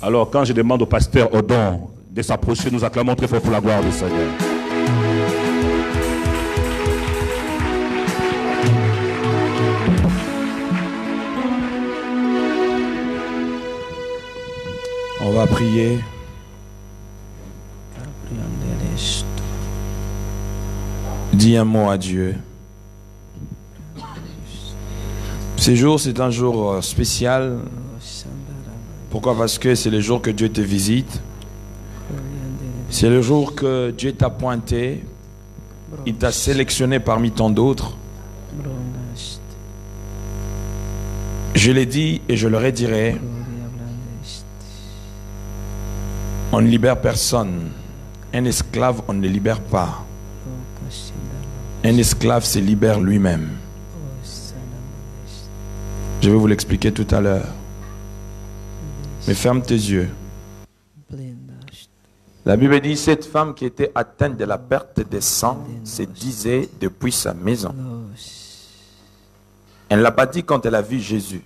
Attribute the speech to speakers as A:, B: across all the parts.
A: Alors, quand je demande au pasteur Odon de s'approcher, nous acclamons très fort pour la gloire du Seigneur.
B: On va prier. Dis un mot à Dieu. Ce jour, c'est un jour spécial. Pourquoi? Parce que c'est le jour que Dieu te visite. C'est le jour que Dieu t'a pointé. Il t'a sélectionné parmi tant d'autres. Je l'ai dit et je le redirai. On ne libère personne. Un esclave, on ne libère pas. Un esclave se libère lui-même. Je vais vous l'expliquer tout à l'heure. Mais ferme tes yeux. La Bible dit, cette femme qui était atteinte de la perte de sang se disait depuis sa maison. Elle ne l'a pas dit quand elle a vu Jésus.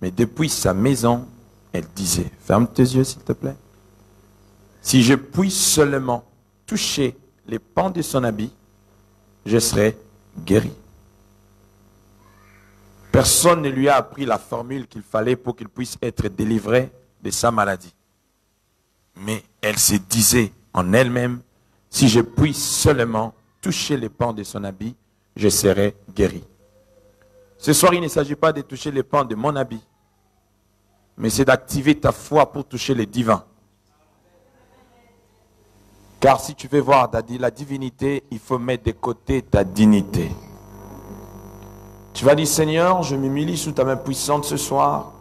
B: Mais depuis sa maison, elle disait. Ferme tes yeux s'il te plaît. Si je puis seulement toucher les pans de son habit, je serai guéri. Personne ne lui a appris la formule qu'il fallait pour qu'il puisse être délivré de sa maladie. Mais elle se disait en elle-même, si je puis seulement toucher les pans de son habit, je serai guéri. Ce soir, il ne s'agit pas de toucher les pans de mon habit, mais c'est d'activer ta foi pour toucher les divins. Car si tu veux voir la divinité, il faut mettre de côté ta dignité. Tu vas dire, Seigneur, je m'humilie sous ta main puissante ce soir.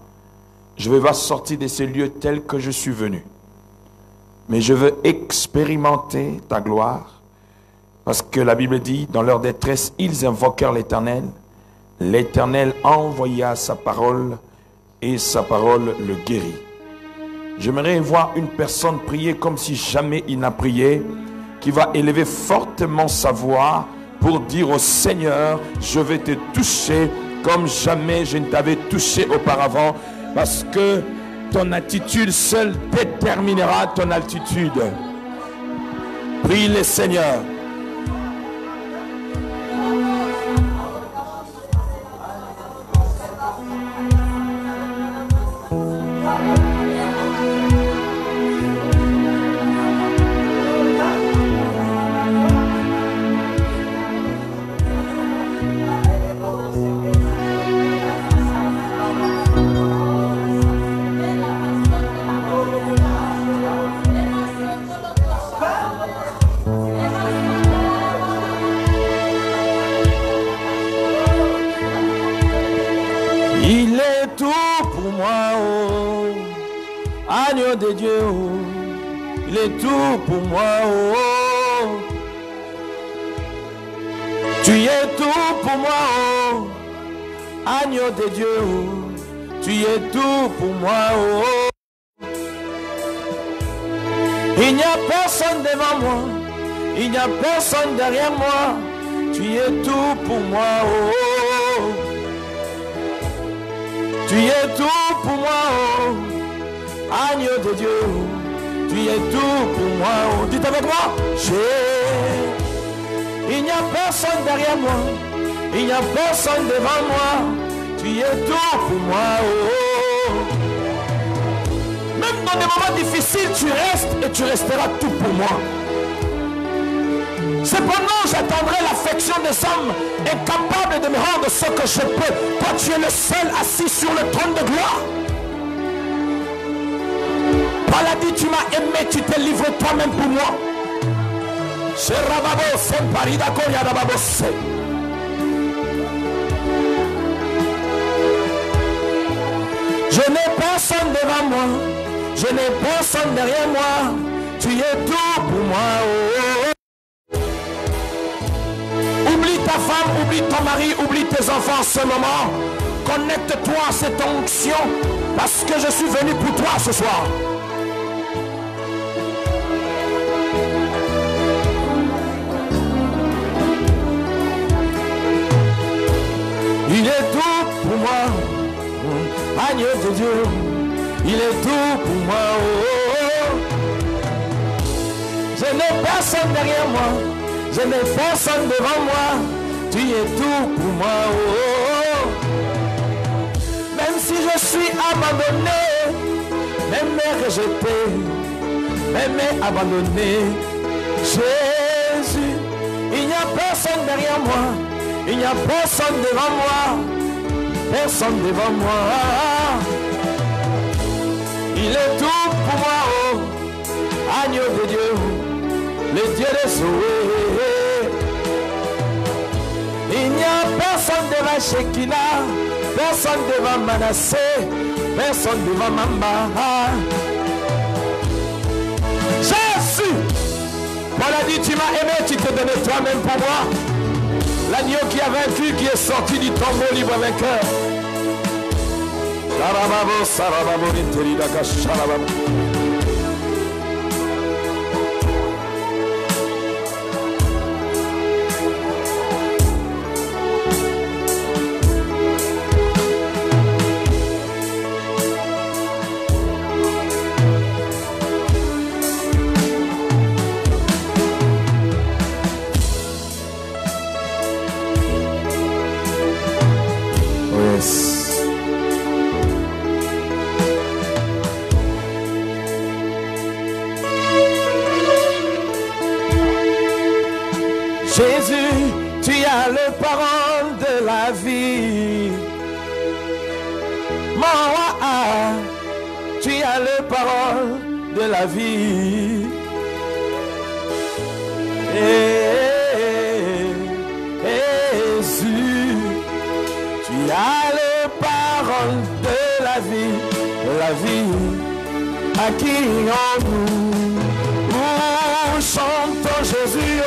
B: Je veux sortir de ces lieux tels que je suis venu. Mais je veux expérimenter ta gloire. Parce que la Bible dit, dans leur détresse, ils invoquèrent l'Éternel. L'Éternel envoya sa parole et sa parole le guérit. J'aimerais voir une personne prier comme si jamais il n'a prié, qui va élever fortement sa voix pour dire au Seigneur, je vais te toucher comme jamais je ne t'avais touché auparavant, parce que ton attitude seule déterminera ton altitude. Prie le Seigneur. Il est tout pour moi, oh, agneau de Dieu, oh. Il est tout pour moi, oh. Tu es tout pour moi, oh, agneau de Dieu, oh. Tu es tout pour moi, oh. Il n'y a personne devant moi, il n'y a personne derrière moi. Tu es tout pour moi, oh. Tu es tout pour moi, oh, agneau de Dieu. Tu es tout pour moi, oh. Dites avec moi. Il n'y a personne derrière moi, il n'y a personne devant moi. Tu es tout pour moi, oh. Même dans des moments difficiles, tu restes et tu resteras tout pour moi. Cependant, j'attendrai l'affection des hommes incapables de me rendre ce que je peux. Toi, tu es le seul assis sur le trône de gloire. Paul a dit, tu m'as aimé, tu t'es livré toi-même pour moi. Je n'ai personne devant moi, je n'ai personne derrière moi. Tu es tout pour moi, oh. Oublie ta femme, oublie ton mari, oublie tes enfants en ce moment. Connecte-toi à cette onction parce que je suis venu pour toi ce soir. Il est tout pour moi, agneau de Dieu. il est tout pour moi. Oh. Je n'ai personne derrière moi, je n'ai personne devant moi. Tu es tout pour moi. Oh. Même si je suis abandonné, même rejeté, même abandonné, Jésus, il n'y a personne derrière moi, il n'y a personne devant moi, personne devant moi. Il est tout pour moi, oh, agneau de Dieu, le Dieu des sauves. Il n'y a personne devant Shekinah, personne devant Manassé, personne devant Mamba. Jésus, Paul a dit, tu m'as aimé, tu t'es donné toi-même pour moi. L'agneau qui a vaincu, qui est sorti du tombeau libre vainqueur. Sarababo, sarababo, interidaka, sarababo. Jésus, tu as le parole de la vie. Mon roi, tu as le parole de la vie. Jésus, tu as le parole de la vie, à qui en nous chantons Jésus. Oh.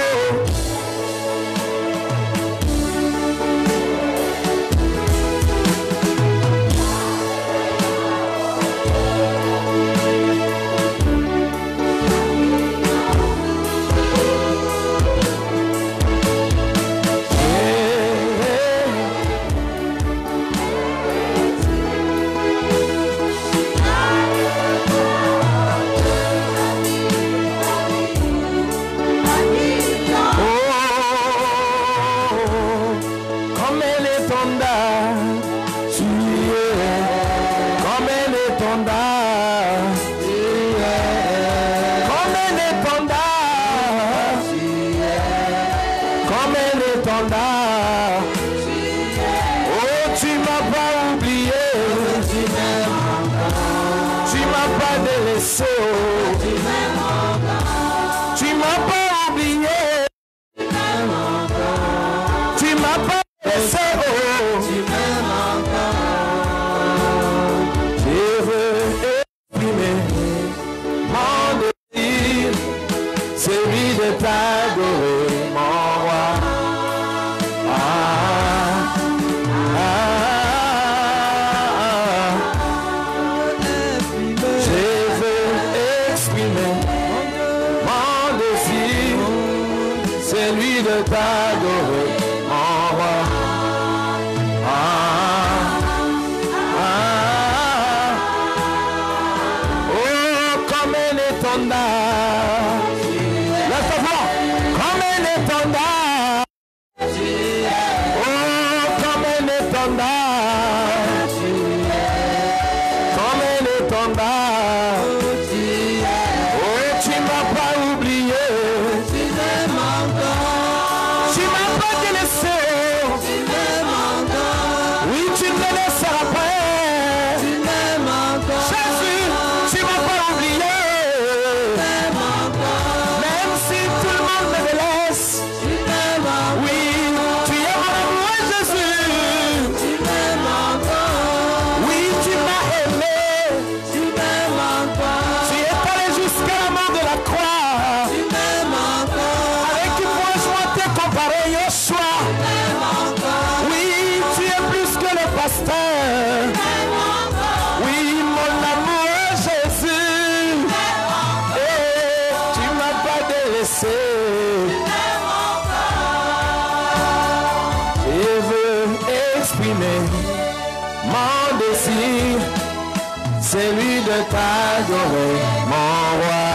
B: adorer mon roi.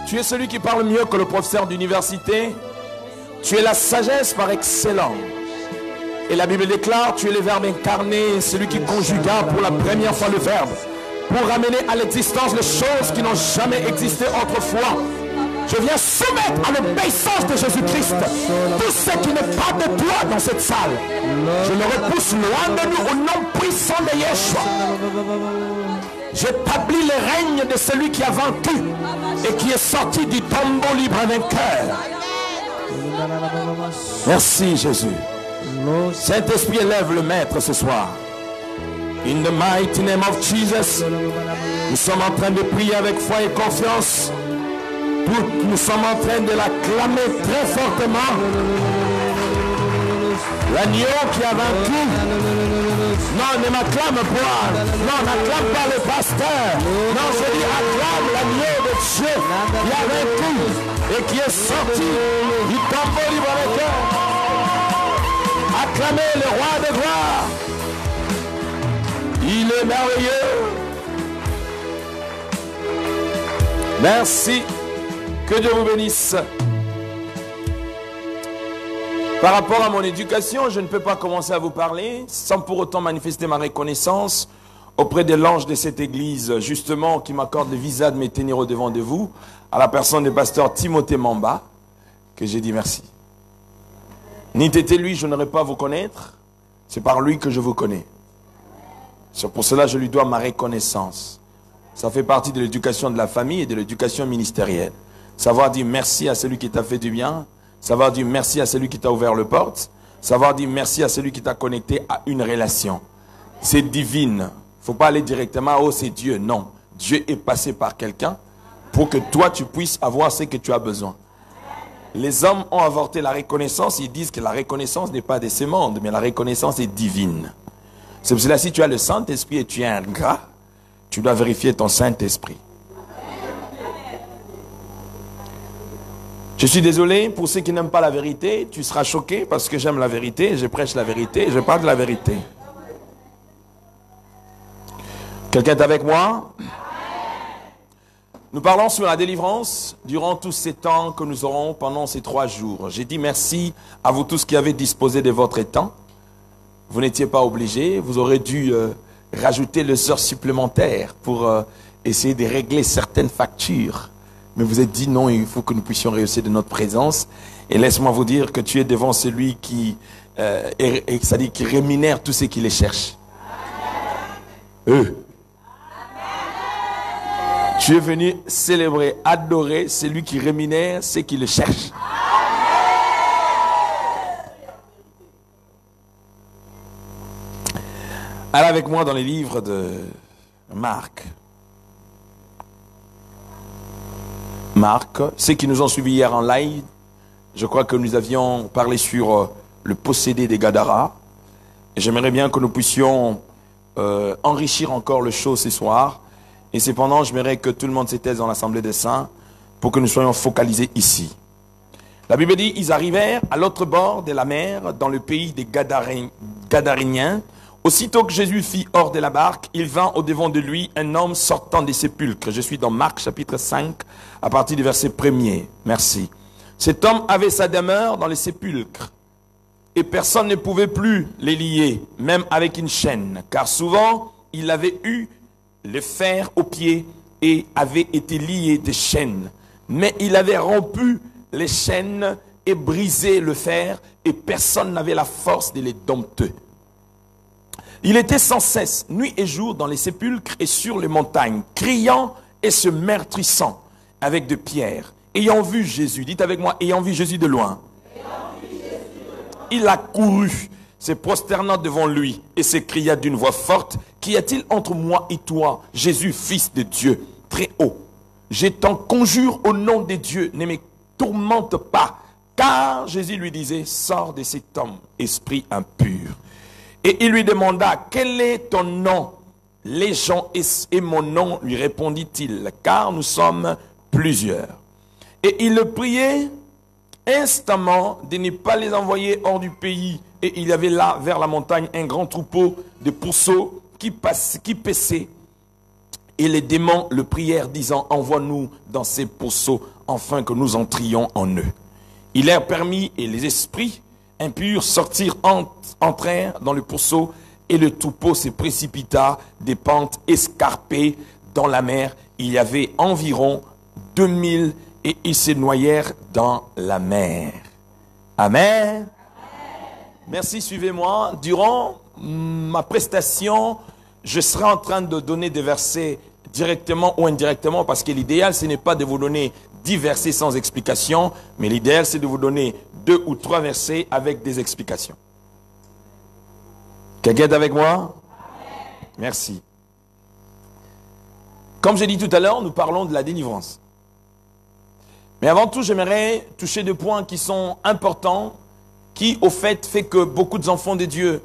B: Tu es celui qui parle mieux que le professeur d'université. Tu es la sagesse par excellence. Et la Bible déclare, tu es le Verbe incarné, celui qui conjugua pour la première fois le Verbe, pour ramener à l'existence les choses qui n'ont jamais existé autrefois. Je viens soumettre à l'obéissance de Jésus-Christ tout ce qui n'est pas de toi dans cette salle. Je le repousse loin de nous au nom puissant de Yeshua. J'établis le règne de celui qui a vaincu et qui est sorti du tombeau libre vainqueur. Merci Jésus. Saint-Esprit, élève le Maître ce soir. In the mighty name of Jesus, nous sommes en train de prier avec foi et confiance. Nous sommes en train de l'acclamer très fortement. L'agneau qui a vaincu. Non, ne m'acclame pas. Non, n'acclame pas le pasteur. Non, je dis acclame l'agneau de Dieu qui a vaincu et qui est sorti du tombeau libre vainqueur. Acclamez le roi de gloire. Il est merveilleux. Merci. Que Dieu vous bénisse. Par rapport à mon éducation, je ne peux pas commencer à vous parler sans pour autant manifester ma reconnaissance auprès de l'ange de cette église, justement, qui m'accorde le visa de me tenir au devant de vous, à la personne du pasteur Timothée Mamba, que j'ai dit merci. N'eût été lui, je n'aurais pas à vous connaître. C'est par lui que je vous connais. C'est pour cela que je lui dois ma reconnaissance. Ça fait partie de l'éducation de la famille et de l'éducation ministérielle. Savoir dire merci à celui qui t'a fait du bien. Savoir dire merci à celui qui t'a ouvert le porte. Savoir dire merci à celui qui t'a connecté à une relation. C'est divine. Il ne faut pas aller directement, oh c'est Dieu. Non. Dieu est passé par quelqu'un pour que toi tu puisses avoir ce que tu as besoin. Les hommes ont avorté la reconnaissance. Ils disent que la reconnaissance n'est pas de ce monde, mais la reconnaissance est divine. C'est pour cela si tu as le Saint-Esprit et tu es ingrat, tu dois vérifier ton Saint-Esprit. Je suis désolé pour ceux qui n'aiment pas la vérité. Tu seras choqué parce que j'aime la vérité. Je prêche la vérité. Je parle de la vérité. Quelqu'un est avec moi? Nous parlons sur la délivrance durant tous ces temps que nous aurons pendant ces 3 jours. J'ai dit merci à vous tous qui avez disposé de votre temps. Vous n'étiez pas obligés. Vous aurez dû rajouter les heures supplémentaires pour essayer de régler certaines factures. Mais vous êtes dit non, il faut que nous puissions réussir de notre présence. Et laisse-moi vous dire que tu es devant celui qui, c'est-à-dire qui rémunère tous ceux qui les cherchent. Tu es venu célébrer, adorer celui qui rémunère ceux qui le cherchent. Allez avec moi dans les livres de Marc. Marc, ceux qui nous ont suivis hier en live, je crois que nous avions parlé sur le possédé des Gadara. J'aimerais bien que nous puissions enrichir encore le show ce soir. Et cependant, j'aimerais que tout le monde se taise dans l'assemblée des saints pour que nous soyons focalisés ici. La Bible dit, ils arrivèrent à l'autre bord de la mer, dans le pays des Gadaréniens. Aussitôt que Jésus fit hors de la barque, il vint au-devant de lui un homme sortant des sépulcres. Je suis dans Marc chapitre 5, à partir du verset 1er. Merci. Cet homme avait sa demeure dans les sépulcres. Et personne ne pouvait plus les lier, même avec une chaîne. Car souvent, il avait eu le fer aux pieds et avait été lié de chaînes. Mais il avait rompu les chaînes et brisé le fer, et personne n'avait la force de les dompter. Il était sans cesse, nuit et jour, dans les sépulcres et sur les montagnes, criant et se meurtrissant avec de pierres. Ayant vu Jésus, dites avec moi, ayant vu Jésus de loin, il a couru, se prosternant devant lui, et s'écria d'une voix forte, qu'y a-t-il entre moi et toi, Jésus, fils de Dieu, très haut? Je t'en conjure au nom de Dieu, ne me tourmente pas. Car Jésus lui disait, sors de cet homme, esprit impur. Et il lui demanda, quel est ton nom? Les gens et mon nom, lui répondit-il, car nous sommes plusieurs. Et il le priait instamment de ne pas les envoyer hors du pays. Et il y avait là, vers la montagne, un grand troupeau de pourceaux qui paissaient. Et les démons le prièrent, disant, envoie-nous dans ces pourceaux, afin que nous entrions en eux. Il leur permit, et les esprits impurs sortirent, entrèrent dans le pourceau, et le troupeau se précipita des pentes escarpées dans la mer. Il y avait environ 2000 et ils se noyèrent dans la mer. Amen. Merci, suivez-moi. Durant ma prestation, je serai en train de donner des versets directement ou indirectement, parce que l'idéal, ce n'est pas de vous donner 10 versets sans explication, mais l'idéal, c'est de vous donner 2 ou 3 versets avec des explications. Quelqu'un est avec moi? Merci. Comme j'ai dit tout à l'heure, nous parlons de la délivrance. Mais avant tout, j'aimerais toucher 2 points qui sont importants, qui, au fait que beaucoup d'enfants de Dieu,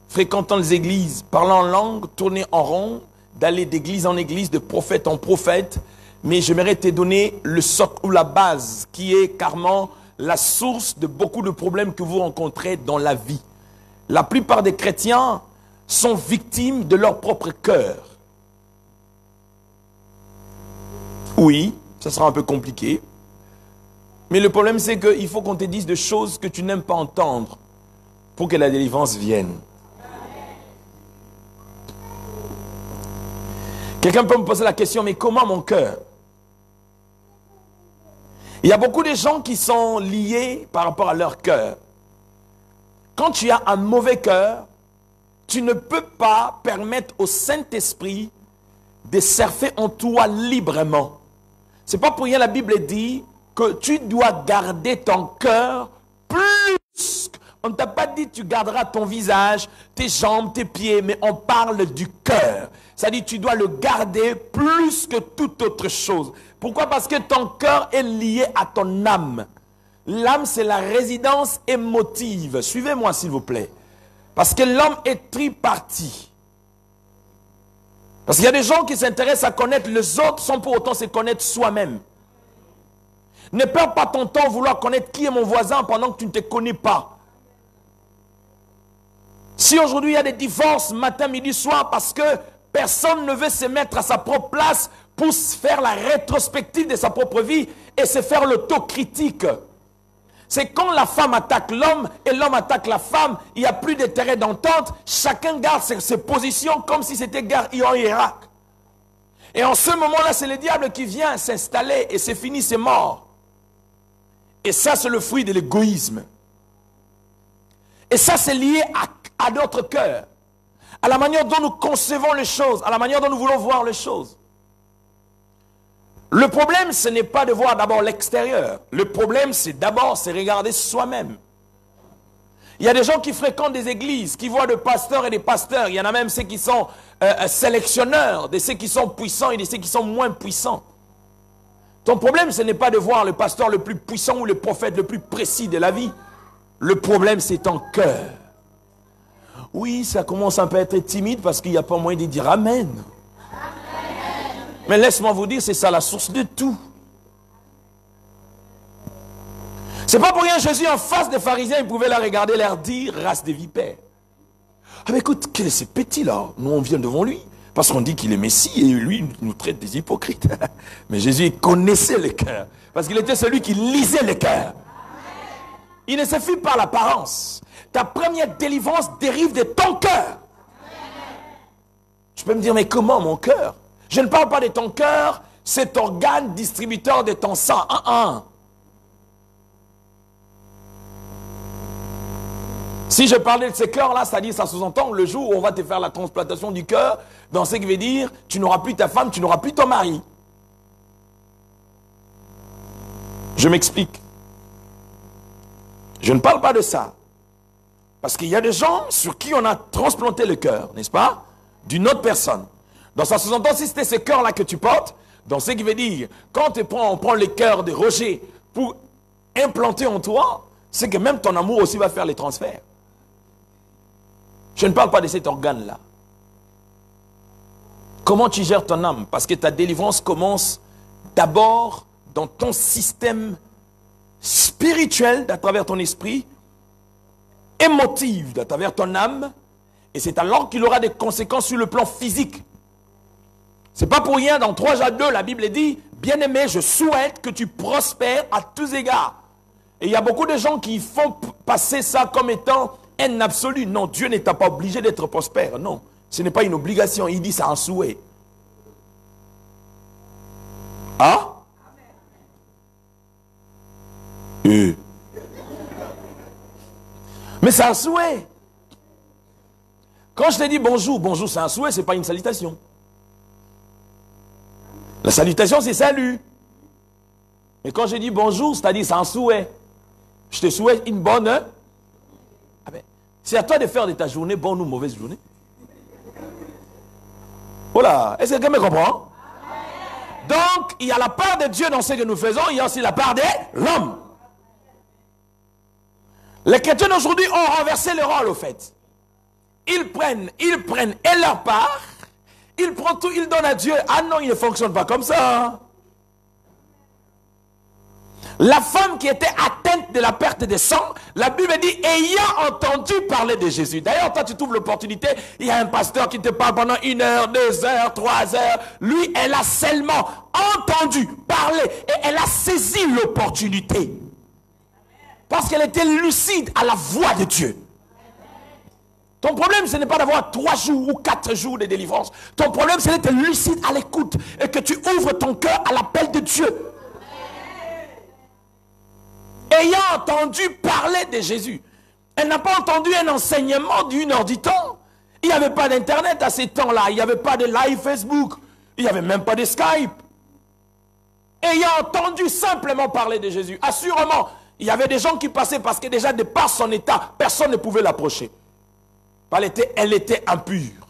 B: fréquentant les églises, parlant en langue, tourner en rond, d'aller d'église en église, de prophète en prophète. Mais j'aimerais te donner le socle ou la base, qui est carrément la source de beaucoup de problèmes que vous rencontrez dans la vie. La plupart des chrétiens sont victimes de leur propre cœur. Oui, ça sera un peu compliqué. Mais le problème, c'est qu'il faut qu'on te dise des choses que tu n'aimes pas entendre pour que la délivrance vienne. Quelqu'un peut me poser la question, mais comment mon cœur? Il y a beaucoup de gens qui sont liés par rapport à leur cœur. Quand tu as un mauvais cœur, tu ne peux pas permettre au Saint-Esprit de surfer en toi librement. C'est pas pour rien la Bible dit que tu dois garder ton cœur plus. On ne t'a pas dit tu garderas ton visage, tes jambes, tes pieds, mais on parle du cœur. C'est-à-dire tu dois le garder plus que toute autre chose. Pourquoi? Parce que ton cœur est lié à ton âme. L'âme, c'est la résidence émotive. Suivez-moi, s'il vous plaît. Parce que l'homme est tripartite. Parce qu'il y a des gens qui s'intéressent à connaître les autres sans pour autant se connaître soi-même. Ne perds pas ton temps à vouloir connaître qui est mon voisin pendant que tu ne te connais pas. Si aujourd'hui il y a des divorces matin, midi, soir, parce que personne ne veut se mettre à sa propre place pour faire la rétrospective de sa propre vie et se faire l'autocritique. C'est quand la femme attaque l'homme et l'homme attaque la femme, il n'y a plus d'intérêt d'entente, chacun garde ses positions comme si c'était guerre en Irak. Et en ce moment-là, c'est le diable qui vient s'installer et c'est fini, c'est mort. Et ça, c'est le fruit de l'égoïsme. Et ça, c'est lié à notre cœur, à la manière dont nous concevons les choses, à la manière dont nous voulons voir les choses. Le problème, ce n'est pas de voir d'abord l'extérieur. Le problème, c'est d'abord se regarder soi-même. Il y a des gens qui fréquentent des églises, qui voient des pasteurs et des pasteurs. Il y en a même ceux qui sont sélectionneurs, de ceux qui sont puissants et de ceux qui sont moins puissants. Ton problème, ce n'est pas de voir le pasteur le plus puissant ou le prophète le plus précis de la vie. Le problème, c'est ton cœur. Oui, ça commence un peu à être timide parce qu'il n'y a pas moyen de dire Amen. Mais laisse-moi vous dire, c'est ça la source de tout. C'est pas pour rien Jésus en face des pharisiens, il pouvait la regarder, leur dire, race des vipères. Ah mais écoute, quel est ce petit là? Nous on vient devant lui, parce qu'on dit qu'il est Messie, et lui il nous traite des hypocrites. Mais Jésus il connaissait le cœur, parce qu'il était celui qui lisait le cœur. Il ne se fie pas à l'apparence. Ta première délivrance dérive de ton cœur. Tu peux me dire, mais comment mon cœur? Je ne parle pas de ton cœur, cet organe distributeur de ton sang. Si je parlais de ce cœur-là, c'est-à-dire ça sous-entend le jour où on va te faire la transplantation du cœur, dans ce qui veut dire, tu n'auras plus ta femme, tu n'auras plus ton mari. Je m'explique. Je ne parle pas de ça. Parce qu'il y a des gens sur qui on a transplanté le cœur, n'est-ce pas? D'une autre personne. Donc ça sous-entend, si c'était ce cœur-là que tu portes, dans ce qui veut dire, quand on prend le cœur de Roger pour implanter en toi, c'est que même ton amour aussi va faire les transferts. Je ne parle pas de cet organe-là. Comment tu gères ton âme? Parce que ta délivrance commence d'abord dans ton système spirituelle à travers ton esprit, émotive à travers ton âme, et c'est alors qu'il aura des conséquences sur le plan physique. C'est pas pour rien, dans 3 Jean 2, la Bible dit, bien-aimé, je souhaite que tu prospères à tous égards. Et il y a beaucoup de gens qui font passer ça comme étant un absolu. Non, Dieu n'est pas obligé d'être prospère. Non, ce n'est pas une obligation. Il dit c'est un souhait. Ah? Mais c'est un souhait. Quand je te dis bonjour, bonjour c'est un souhait, c'est pas une salutation. La salutation c'est salut. Mais quand je dis bonjour, c'est-à-dire c'est un souhait. Je te souhaite une bonne... Ah ben, c'est à toi de faire de ta journée bonne ou mauvaise journée. Voilà, est-ce que quelqu'un me comprend? Donc, il y a la part de Dieu dans ce que nous faisons, il y a aussi la part de l'homme. Les chrétiens d'aujourd'hui ont renversé le rôle au fait. Ils prennent et leur part, ils prennent tout, ils donnent à Dieu. Ah non, il ne fonctionne pas comme ça. La femme qui était atteinte de la perte de sang, la Bible dit, ayant entendu parler de Jésus. D'ailleurs, toi, tu trouves l'opportunité, il y a un pasteur qui te parle pendant 1 heure, 2 heures, 3 heures. Lui, elle a seulement entendu parler et elle a saisi l'opportunité. Parce qu'elle était lucide à la voix de Dieu. Ton problème, ce n'est pas d'avoir 3 jours ou 4 jours de délivrance. Ton problème, c'est d'être lucide à l'écoute et que tu ouvres ton cœur à l'appel de Dieu. Ayant entendu parler de Jésus. Elle n'a pas entendu un enseignement d'1 heure du temps. Il n'y avait pas d'internet à ces temps-là. Il n'y avait pas de live Facebook. Il n'y avait même pas de Skype. Ayant entendu simplement parler de Jésus. Assurément, il y avait des gens qui passaient parce que déjà de par son état, personne ne pouvait l'approcher. Elle était impure.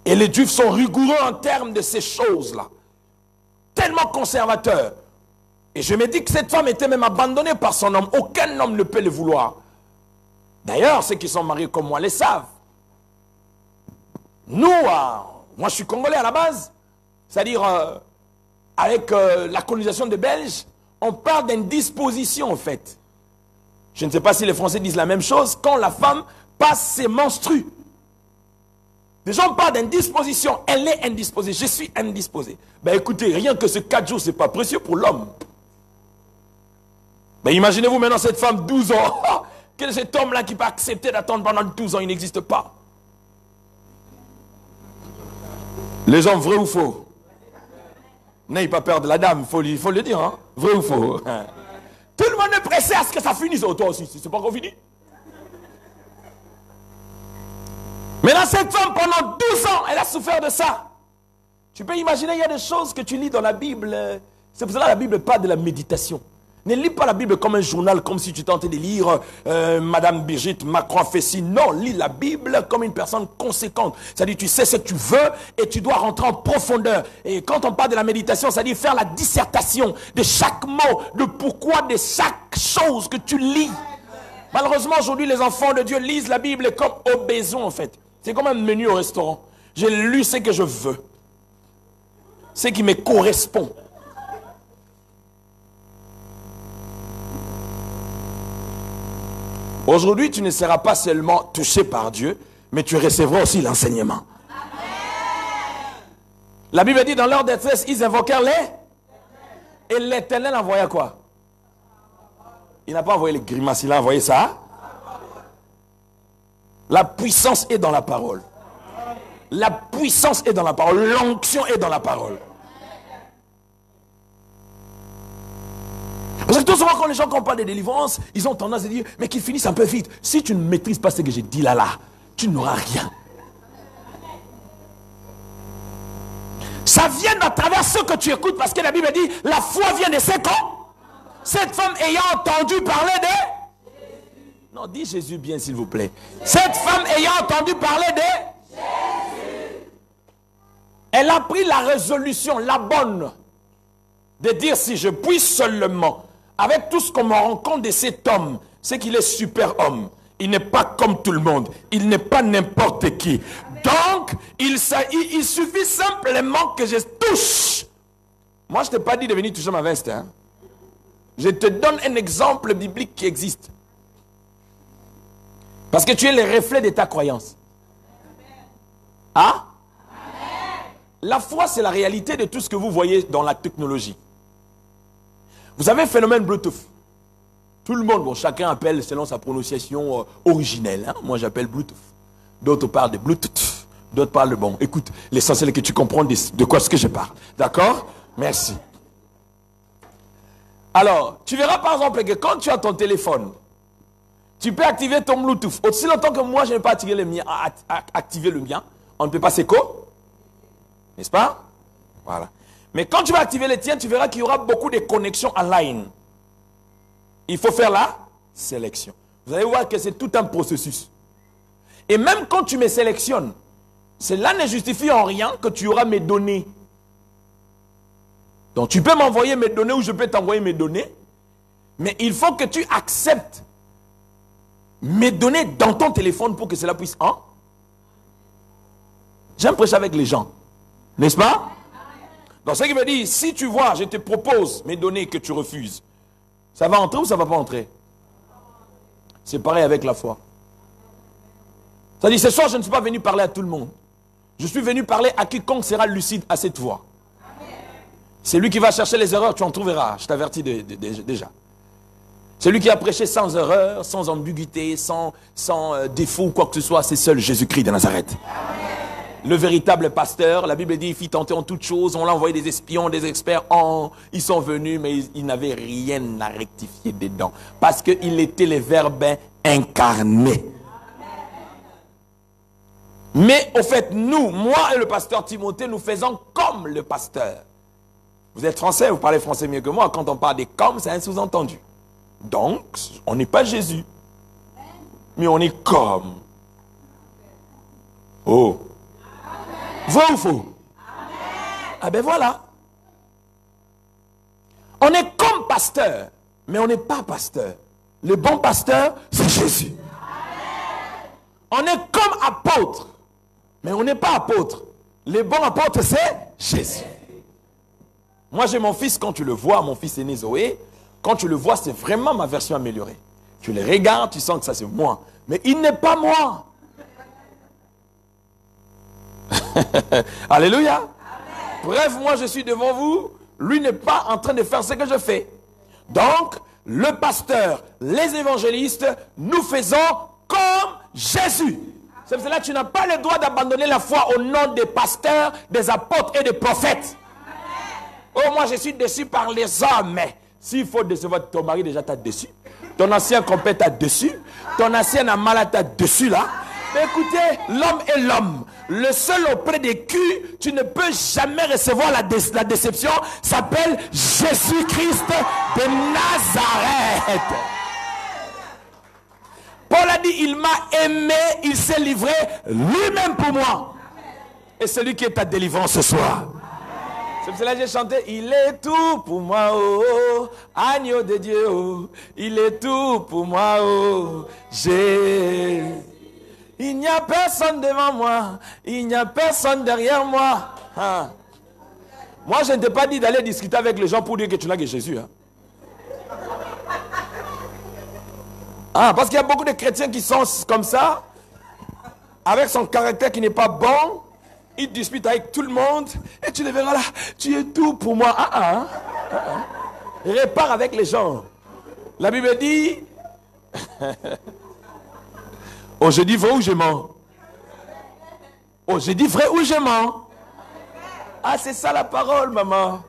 B: Et les Juifs sont rigoureux en termes de ces choses-là. Tellement conservateurs. Et je me dis que cette femme était même abandonnée par son homme. Aucun homme ne peut le vouloir. D'ailleurs, ceux qui sont mariés comme moi le savent. Nous, moi je suis congolais à la base. C'est-à-dire, avec la colonisation des Belges, on parle d'indisposition en fait. Je ne sais pas si les Français disent la même chose. Quand la femme passe ses menstrues. Les gens parlent d'indisposition. Elle est indisposée. Je suis indisposé. Ben écoutez, rien que ce 4 jours, ce n'est pas précieux pour l'homme. Ben imaginez-vous maintenant cette femme 12 ans. Quel est cet homme-là qui peut accepter d'attendre pendant 12 ans? Il n'existe pas. Les gens, vrai ou faux? N'ayez pas peur de la dame, il faut le dire. Hein? Vrai ou faux? Tout le monde est pressé à ce que ça finisse. Oh, toi aussi, c'est pas encore fini. Maintenant, cette femme, pendant 12 ans, elle a souffert de ça. Tu peux imaginer, il y a des choses que tu lis dans la Bible. C'est pour cela que la Bible parle de la méditation. Ne lis pas la Bible comme un journal, comme si tu tentais de lire Madame Brigitte Macron fait ci. Non, lis la Bible comme une personne conséquente. C'est-à-dire, tu sais ce que tu veux et tu dois rentrer en profondeur. Et quand on parle de la méditation, c'est-à-dire faire la dissertation de chaque mot, de pourquoi, de chaque chose que tu lis. Malheureusement, aujourd'hui, les enfants de Dieu lisent la Bible comme au besoin, en fait. C'est comme un menu au restaurant. J'ai lu ce que je veux. Ce qui me correspond. Aujourd'hui, tu ne seras pas seulement touché par Dieu, mais tu recevras aussi l'enseignement. La Bible dit, dans leur détresse, ils invoquèrent les... Et l'Éternel envoya quoi? Il n'a pas envoyé les grimaces, il a envoyé ça. La puissance est dans la parole. La puissance est dans la parole. L'onction est dans la parole. Parce que tout souvent quand les gens parlent de délivrance, ils ont tendance à dire, mais qu'ils finissent un peu vite. Si tu ne maîtrises pas ce que j'ai dit là, tu n'auras rien. Ça vient à travers ce que tu écoutes, parce que la Bible dit, la foi vient de ses camps. Cette femme ayant entendu parler de... Non, dis Jésus bien s'il vous plaît. Cette femme ayant entendu parler de... Jésus. Elle a pris la résolution, la bonne, de dire si je puis seulement, avec tout ce qu'on me rend compte de cet homme, c'est qu'il est super homme. Il n'est pas comme tout le monde. Il n'est pas n'importe qui. Donc, il suffit simplement que je touche. Moi, je ne t'ai pas dit de venir toucher ma veste. Hein? Je te donne un exemple biblique qui existe. Parce que tu es le reflet de ta croyance. Hein? La foi, c'est la réalité de tout ce que vous voyez dans la technologie. Vous avez un phénomène Bluetooth. Tout le monde, bon, chacun appelle selon sa prononciation originelle. Hein? Moi, j'appelle Bluetooth. D'autres parlent de Bluetooth. D'autres parlent de bon. Écoute, l'essentiel est que tu comprends de quoi ce que je parle. D'accord? Merci. Alors, tu verras par exemple que quand tu as ton téléphone, tu peux activer ton Bluetooth. Aussi longtemps que moi, je n'ai pas activé le mien, on ne peut pas s'écho. N'est-ce pas? Voilà. Mais quand tu vas activer le tien, tu verras qu'il y aura beaucoup de connexions online. Il faut faire la sélection. Vous allez voir que c'est tout un processus. Et même quand tu me sélectionnes, cela ne justifie en rien que tu auras mes données. Donc tu peux m'envoyer mes données ou je peux t'envoyer mes données. Mais il faut que tu acceptes mes données dans ton téléphone pour que cela puisse... Hein? J'aime prêcher avec les gens. N'est-ce pas? Donc ce qui veut dire, si tu vois, je te propose mes données que tu refuses, ça va entrer ou ça ne va pas entrer? C'est pareil avec la foi. Ça dit, ce soir, je ne suis pas venu parler à tout le monde. Je suis venu parler à quiconque sera lucide à cette voix. C'est lui qui va chercher les erreurs, tu en trouveras. Je t'avertis déjà. Celui qui a prêché sans erreur, sans ambiguïté, sans défaut ou quoi que ce soit, c'est seul Jésus-Christ de Nazareth. Le véritable pasteur, la Bible dit, il fit tenter en toutes choses, on l'a envoyé des espions, des experts, ils sont venus, mais ils n'avaient rien à rectifier dedans. Parce qu'il était le Verbe incarné. Mais au fait, nous, moi et le pasteur Timothée, nous faisons comme le pasteur. Vous êtes français, vous parlez français mieux que moi. Quand on parle des comme, c'est un sous-entendu. Donc, on n'est pas Jésus. Mais on est comme. Oh. Vrai ou faux? Ah ben voilà. On est comme pasteur, mais on n'est pas pasteur. Le bon pasteur, c'est Jésus. On est comme apôtre, mais on n'est pas apôtre. Le bon apôtre, c'est Jésus. Moi, j'ai mon fils, quand tu le vois, mon fils aîné Zoé, quand tu le vois, c'est vraiment ma version améliorée. Tu le regardes, tu sens que ça c'est moi. Mais il n'est pas moi. Alléluia. Amen. Bref, moi je suis devant vous. Lui n'est pas en train de faire ce que je fais. Donc, le pasteur, les évangélistes, nous faisons comme Jésus. C'est pour cela que tu n'as pas le droit d'abandonner la foi au nom des pasteurs, des apôtres et des prophètes. Oh, moi je suis déçu par les hommes. Mais s'il faut décevoir ton mari, déjà t'as déçu. Ton ancien compère t'a déçu. Ton ancien malade t'a déçu là. Mais écoutez, l'homme est l'homme. Le seul auprès des culs, tu ne peux jamais recevoir la déception, s'appelle Jésus-Christ de Nazareth. Paul a dit, il m'a aimé, il s'est livré lui-même pour moi. Et celui qui est ta délivrance ce soir. C'est pour cela que j'ai chanté, il est tout pour moi, oh, agneau de Dieu, oh, il est tout pour moi, oh, Jésus. Il n'y a personne devant moi, il n'y a personne derrière moi. Hein. Moi, je ne t'ai pas dit d'aller discuter avec les gens pour dire que tu n'as que Jésus. Hein. Ah, parce qu'il y a beaucoup de chrétiens qui sont comme ça, avec son caractère qui n'est pas bon. Il dispute avec tout le monde. Et tu le verras là. Tu es tout pour moi. Répare avec les gens. La Bible dit... oh, je dis vrai ou je mens? Oh, je dis vrai ou je mens? Ah, c'est ça la parole, maman.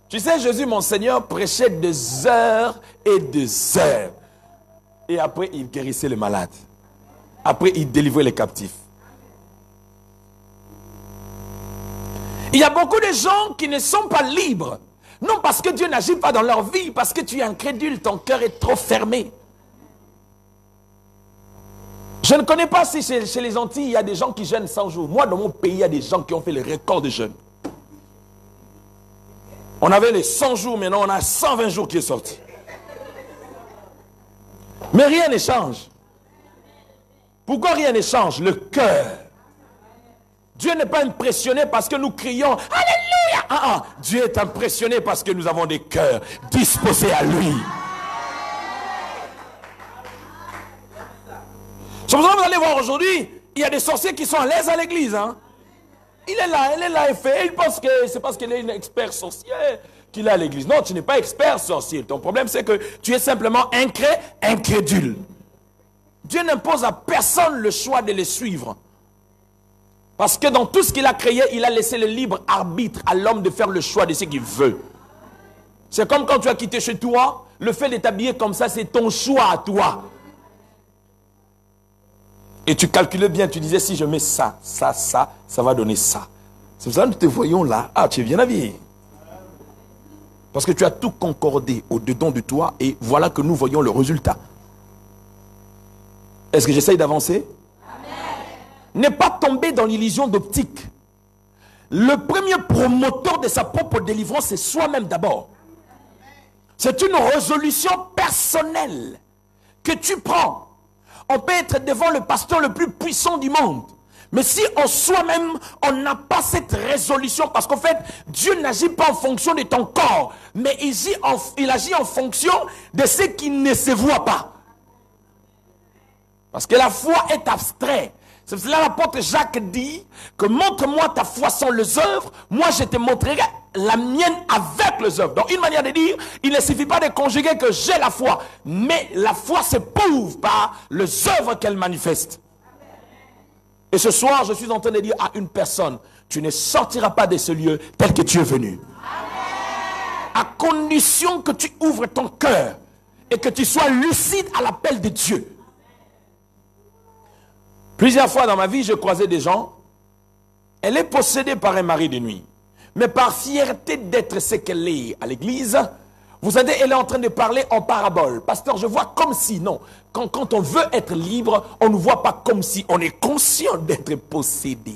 B: Tu sais, Jésus, mon Seigneur, prêchait des heures et des heures. Et après, il guérissait les malades. Après, il délivrait les captifs. Il y a beaucoup de gens qui ne sont pas libres. Non parce que Dieu n'agit pas dans leur vie, parce que tu es incrédule, ton cœur est trop fermé. Je ne connais pas si chez les Antilles, il y a des gens qui jeûnent 100 jours. Moi, dans mon pays, il y a des gens qui ont fait le record de jeûne. On avait les 100 jours, maintenant on a 120 jours qui est sorti. Mais rien ne change. Pourquoi rien ne change? Le cœur. Dieu n'est pas impressionné parce que nous crions Alléluia, Dieu est impressionné parce que nous avons des cœurs disposés à lui. C'est pour ça que vous allez voir aujourd'hui, il y a des sorciers qui sont à l'aise à l'église. Hein? Il est là, elle est là, il pense que c'est parce qu'il est un expert sorcier qu'il est à l'église. Non, tu n'es pas expert sorcier. Ton problème, c'est que tu es simplement incrédule. Dieu n'impose à personne le choix de les suivre. Parce que dans tout ce qu'il a créé, il a laissé le libre arbitre à l'homme de faire le choix de ce qu'il veut. C'est comme quand tu as quitté chez toi, le fait de t'habiller comme ça, c'est ton choix à toi. Et tu calculais bien, tu disais, si je mets ça, ça va donner ça. C'est pour ça que nous te voyons là. Ah, tu es bien habillé. Parce que tu as tout concordé au-dedans de toi et voilà que nous voyons le résultat. Est-ce que j'essaye d'avancer? N'est pas tombé dans l'illusion d'optique. Le premier promoteur de sa propre délivrance, c'est soi-même d'abord. C'est une résolution personnelle que tu prends. On peut être devant le pasteur le plus puissant du monde. Mais si en soi-même, on n'a pas cette résolution, parce qu'en fait, Dieu n'agit pas en fonction de ton corps, mais il agit en fonction de ce qui ne se voit pas. Parce que la foi est abstraite. C'est pour cela que l'apôtre Jacques dit que montre-moi ta foi sans les œuvres, moi je te montrerai la mienne avec les œuvres. Donc une manière de dire, il ne suffit pas de conjuguer que j'ai la foi, mais la foi se prouve par les œuvres qu'elle manifeste. Et ce soir, je suis en train de dire à une personne, tu ne sortiras pas de ce lieu tel que tu es venu. À condition que tu ouvres ton cœur et que tu sois lucide à l'appel de Dieu. Plusieurs fois dans ma vie, je croisais des gens. Elle est possédée par un mari de nuit. Mais par fierté d'être ce qu'elle est à l'église, vous savez, elle est en train de parler en parabole. Pasteur, je vois comme si, non. Quand on veut être libre, on ne voit pas comme si. On est conscient d'être possédé.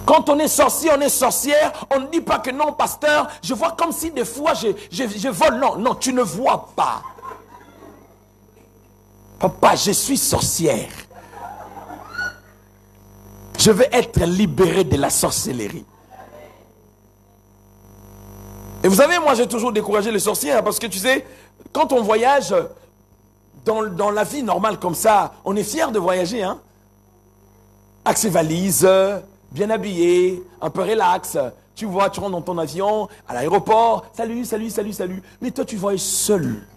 B: Quand on est sorcier, on est sorcière, on ne dit pas que non, pasteur, je vois comme si des fois je vole. Non, non, tu ne vois pas. Papa, je suis sorcière. Je veux être libéré de la sorcellerie. Et vous savez, moi j'ai toujours découragé les sorcières parce que tu sais, quand on voyage dans la vie normale comme ça, on est fier de voyager, hein. Avec ses valises, bien habillé, un peu relax. Tu vois, tu rentres dans ton avion, à l'aéroport, salut, salut, salut, salut. Mais toi tu voyages seul.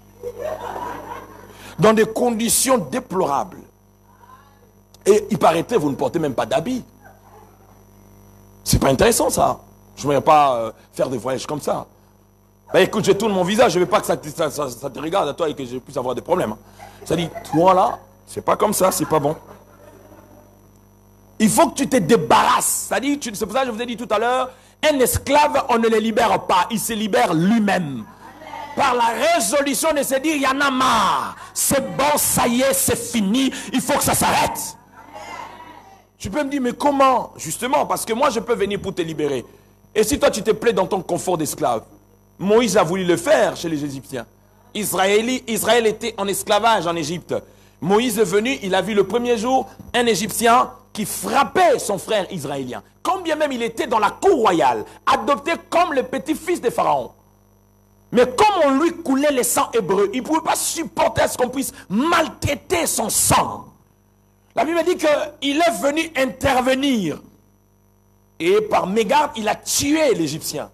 B: Dans des conditions déplorables. Et il paraîtrait, vous ne portez même pas d'habit. C'est pas intéressant ça. Je ne voudrais pas faire des voyages comme ça. Ben écoute, je tourne mon visage, je ne veux pas que ça te regarde à toi et que je puisse avoir des problèmes. Ça dit, toi là, c'est pas comme ça, c'est pas bon. Il faut que tu te débarrasses. C'est pour ça que je vous ai dit tout à l'heure, un esclave, on ne le libère pas, il se libère lui-même. Par la résolution de se dire, il y en a marre. C'est bon, ça y est, c'est fini. Il faut que ça s'arrête. Tu peux me dire, mais comment? Justement, parce que moi, je peux venir pour te libérer. Et si toi, tu te plais dans ton confort d'esclave? Moïse a voulu le faire chez les Égyptiens. Israël était en esclavage en Égypte. Moïse est venu, il a vu le premier jour un Égyptien qui frappait son frère israélien. Quand bien même il était dans la cour royale, adopté comme le petit-fils de Pharaon. Mais comme on lui coulait le sang hébreu, il ne pouvait pas supporter à ce qu'on puisse maltraiter son sang. La Bible dit qu'il est venu intervenir. Et par mégarde, il a tué l'Égyptien.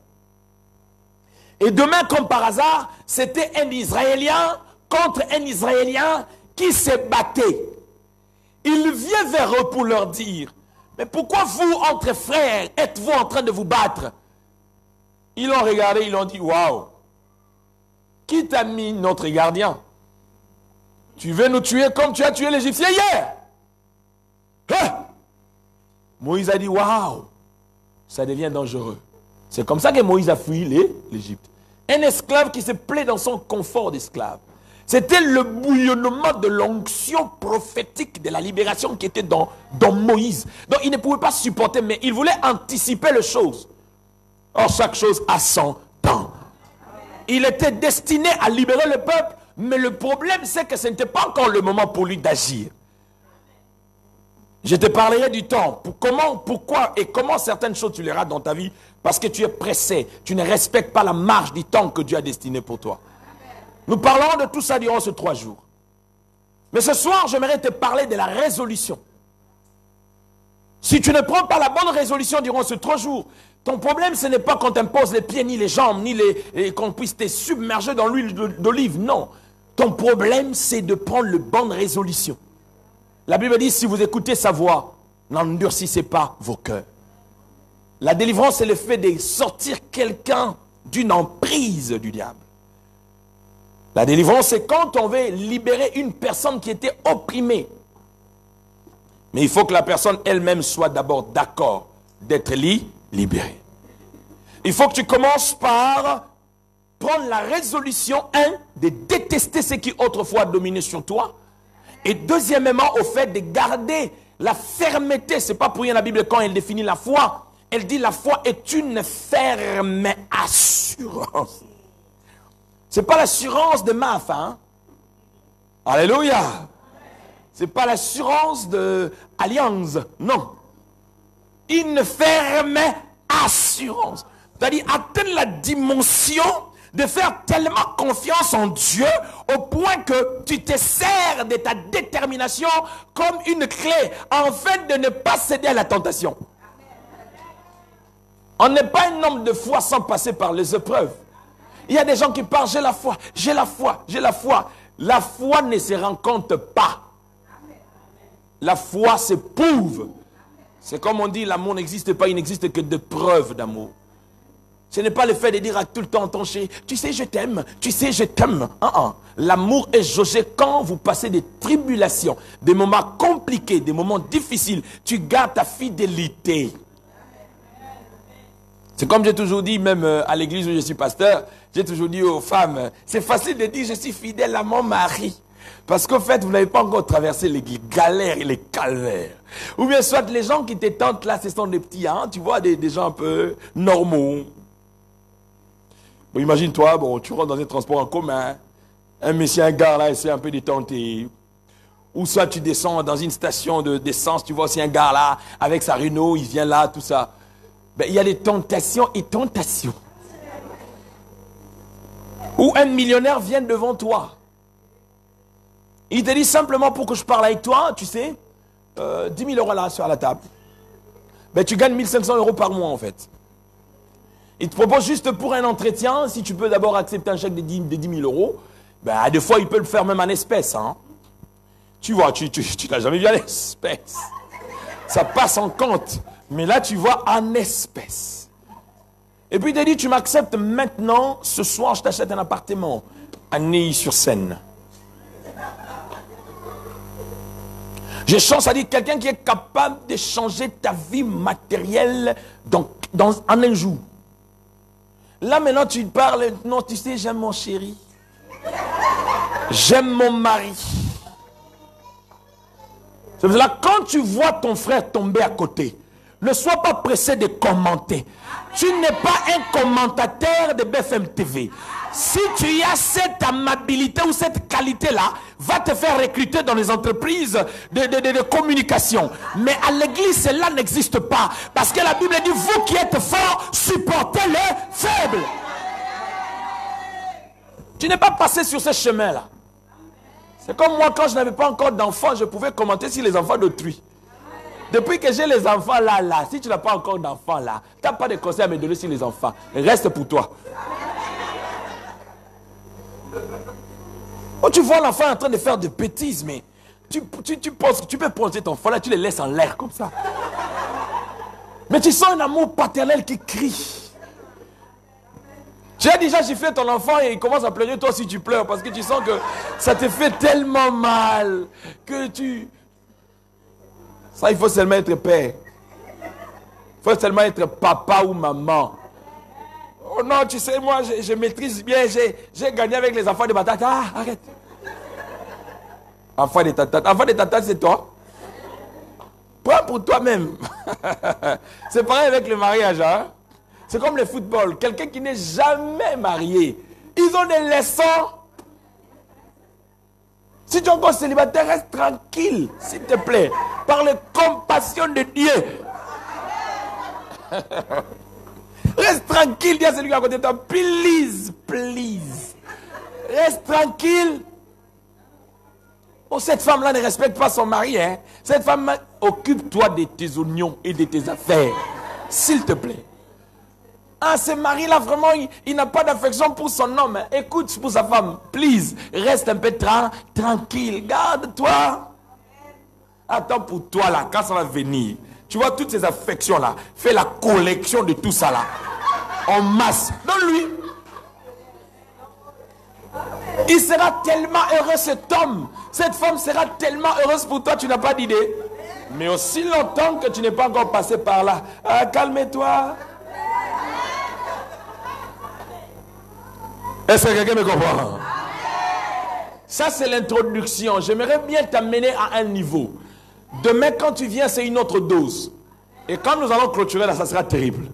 B: Et demain, comme par hasard, c'était un Israélien contre un Israélien qui se battait. Il vient vers eux pour leur dire, mais pourquoi vous, entre frères, êtes-vous en train de vous battre? Ils l'ont regardé, ils l'ont dit, waouh. Qui t'a mis notre gardien? Tu veux nous tuer comme tu as tué l'Égyptien hier? Hein? Moïse a dit, waouh, ça devient dangereux. C'est comme ça que Moïse a fui l'Égypte. Un esclave qui se plaît dans son confort d'esclave. C'était le bouillonnement de l'onction prophétique de la libération qui était dans Moïse. Donc il ne pouvait pas supporter, mais il voulait anticiper les choses. Or, chaque chose a son temps. Il était destiné à libérer le peuple, mais le problème c'est que ce n'était pas encore le moment pour lui d'agir. Je te parlerai du temps. Comment, pourquoi et comment certaines choses tu les rates dans ta vie? Parce que tu es pressé. Tu ne respectes pas la marge du temps que Dieu a destiné pour toi. Nous parlerons de tout ça durant ces 3 jours. Mais ce soir, j'aimerais te parler de la résolution. Si tu ne prends pas la bonne résolution durant ces 3 jours, ton problème, ce n'est pas qu'on t'impose les pieds, ni les jambes, ni qu'on puisse te submerger dans l'huile d'olive. Non. Ton problème, c'est de prendre la bonne résolution. La Bible dit, si vous écoutez sa voix, n'endurcissez pas vos cœurs. La délivrance, c'est le fait de sortir quelqu'un d'une emprise du diable. La délivrance, c'est quand on veut libérer une personne qui était opprimée. Mais il faut que la personne elle-même soit d'abord d'accord d'être libérée. Il faut que tu commences par prendre la résolution, 1, de détester ce qui autrefois dominait sur toi. Et deuxièmement, au fait de garder la fermeté. Ce n'est pas pour rien la Bible, quand elle définit la foi, elle dit la foi est une ferme assurance. Ce n'est pas l'assurance de MAF. Hein? Alléluia. Ce n'est pas l'assurance de Allianz. Non. Une ferme assurance. C'est-à-dire atteindre la dimension de faire tellement confiance en Dieu au point que tu te sers de ta détermination comme une clé afin de ne pas céder à la tentation. On n'est pas un homme de foi sans passer par les épreuves. Il y a des gens qui parlent, j'ai la foi, j'ai la foi, j'ai la foi. La foi ne se rencontre pas. La foi s'éprouve. C'est comme on dit, l'amour n'existe pas, il n'existe que de preuves d'amour. Ce n'est pas le fait de dire à tout le temps ton chéri, tu sais je t'aime, tu sais je t'aime. L'amour est jaugé quand vous passez des tribulations, des moments compliqués, des moments difficiles. Tu gardes ta fidélité. C'est comme j'ai toujours dit, même à l'église où je suis pasteur, j'ai toujours dit aux femmes, c'est facile de dire je suis fidèle à mon mari. Parce qu'en fait, vous n'avez pas encore traversé les galères et les calvaires. Ou bien soit les gens qui te tentent là, ce sont des petits, hein, tu vois, des gens un peu normaux. Bon, imagine-toi, bon, tu rentres dans un transport en commun, un monsieur, un gars là, essaie un peu de tenter. Ou soit tu descends dans une station d'essence, tu vois aussi un gars là, avec sa Renault, il vient là, tout ça. Ben, il y a des tentations et tentations. Ou un millionnaire vient devant toi. Il te dit simplement pour que je parle avec toi, tu sais, 10 000 euros là sur la table. Ben, tu gagnes 1 500 euros par mois en fait. Il te propose juste pour un entretien, si tu peux d'abord accepter un chèque de 10 000 euros, ben, des fois il peut le faire même en espèces. Hein. Tu vois, tu n'as jamais vu en espèces. Ça passe en compte. Mais là tu vois en espèces. Et puis il te dit, tu m'acceptes maintenant, ce soir je t'achète un appartement à Neuilly-sur-Seine. J'ai chance à dire quelqu'un qui est capable de changer ta vie matérielle en un jour. Là maintenant tu parles, non tu sais j'aime mon chéri. J'aime mon mari. C'est pour cela quand tu vois ton frère tomber à côté, ne sois pas pressé de commenter. Tu n'es pas un commentateur de BFM TV. Si tu as cette amabilité ou cette qualité-là, va te faire recruter dans les entreprises de communication. Mais à l'église, cela n'existe pas. Parce que la Bible dit, vous qui êtes forts, supportez les faibles. Tu n'es pas passé sur ce chemin-là. C'est comme moi, quand je n'avais pas encore d'enfants, je pouvais commenter sur les enfants d'autrui. Depuis que j'ai les enfants là, si tu n'as pas encore d'enfants là, tu n'as pas de conseils à me donner sur les enfants. Reste pour toi. Oh, tu vois l'enfant en train de faire des bêtises, mais tu penses que tu peux prendre cet enfant là, tu le laisses en l'air comme ça. Mais tu sens un amour paternel qui crie. Tu as déjà giflé ton enfant et il commence à pleurer, toi aussi tu pleures parce que tu sens que ça te fait tellement mal que tu... Ça, il faut seulement être père. Il faut seulement être papa ou maman. Oh non, tu sais, moi, je maîtrise bien. J'ai gagné avec les enfants de ma tante. Ah, arrête. Enfant de ta tante. Enfant de ta tante, c'est toi. Prends pour toi-même. C'est pareil avec le mariage. Hein? C'est comme le football. Quelqu'un qui n'est jamais marié. Ils ont des leçons. Si tu es encore célibataire, reste tranquille, s'il te plaît. par les compassions de Dieu. Reste tranquille, dis à celui qui est à côté de toi. Please, please. Reste tranquille. Oh, cette femme-là ne respecte pas son mari. Hein? Cette femme, occupe-toi de tes oignons et de tes affaires. S'il te plaît. Ah, ce mari-là, vraiment, il n'a pas d'affection pour son homme. Hein? Écoute pour sa femme. Please, reste un peu tranquille. Garde-toi. Attends pour toi, là, quand ça va venir. Tu vois, toutes ces affections-là. Fais la collection de tout ça, là. En masse. Donne-lui. Il sera tellement heureux, cet homme. Cette femme sera tellement heureuse pour toi, tu n'as pas d'idée. Mais aussi longtemps que tu n'es pas encore passé par là. Ah, calme-toi. Est-ce que quelqu'un me comprend? Ça, c'est l'introduction. J'aimerais bien t'amener à un niveau. Demain, quand tu viens, c'est une autre dose. Et quand nous allons clôturer là, ça sera terrible.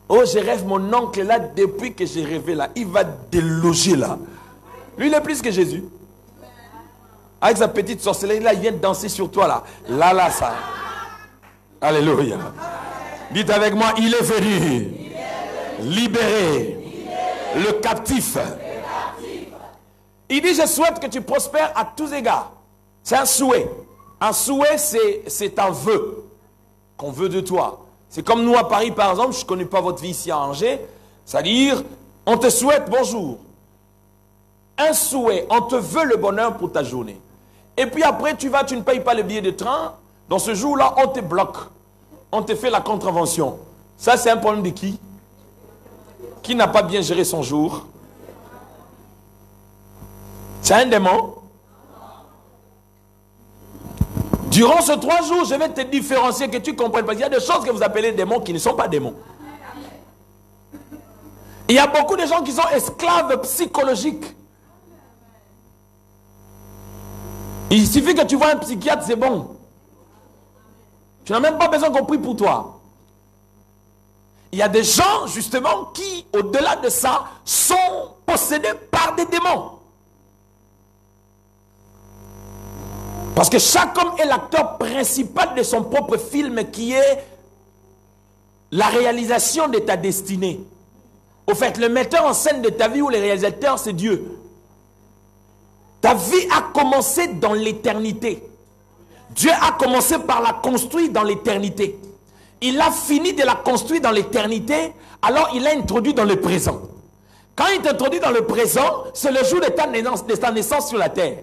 B: Oh, je rêve mon oncle là, depuis que j'ai rêvé là. Il va déloger là. Lui, il est plus que Jésus. Avec sa petite sorcellerie là, il vient danser sur toi là. Là, ça. Alléluia. Dites avec moi, il est venu libérer le captif. Il dit, je souhaite que tu prospères à tous égards. C'est un souhait. Un souhait, c'est un vœu qu'on veut de toi. C'est comme nous à Paris, par exemple, je ne connais pas votre vie ici à Angers. C'est-à-dire, on te souhaite bonjour. Un souhait, on te veut le bonheur pour ta journée. Et puis après, tu vas, tu ne payes pas le billet de train. Dans ce jour-là, on te bloque. On te fait la contravention. Ça, c'est un problème de qui? Qui n'a pas bien géré son jour? C'est un démon. Durant ces 3 jours, je vais te différencier, que tu comprennes. Parce qu'il y a des choses que vous appelez démons qui ne sont pas démons. Il y a beaucoup de gens qui sont esclaves psychologiques. Il suffit que tu vois un psychiatre, c'est bon. Tu n'as même pas besoin qu'on prie pour toi. Il y a des gens, justement, qui, au-delà de ça, sont possédés par des démons. Parce que chaque homme est l'acteur principal de son propre film, qui est la réalisation de ta destinée. Au fait, le metteur en scène de ta vie ou le réalisateur, c'est Dieu. Ta vie a commencé dans l'éternité. Dieu a commencé par la construire dans l'éternité. Il a fini de la construire dans l'éternité, alors il l'a introduit dans le présent. Quand il t'introduit dans le présent, c'est le jour de ta naissance sur la terre.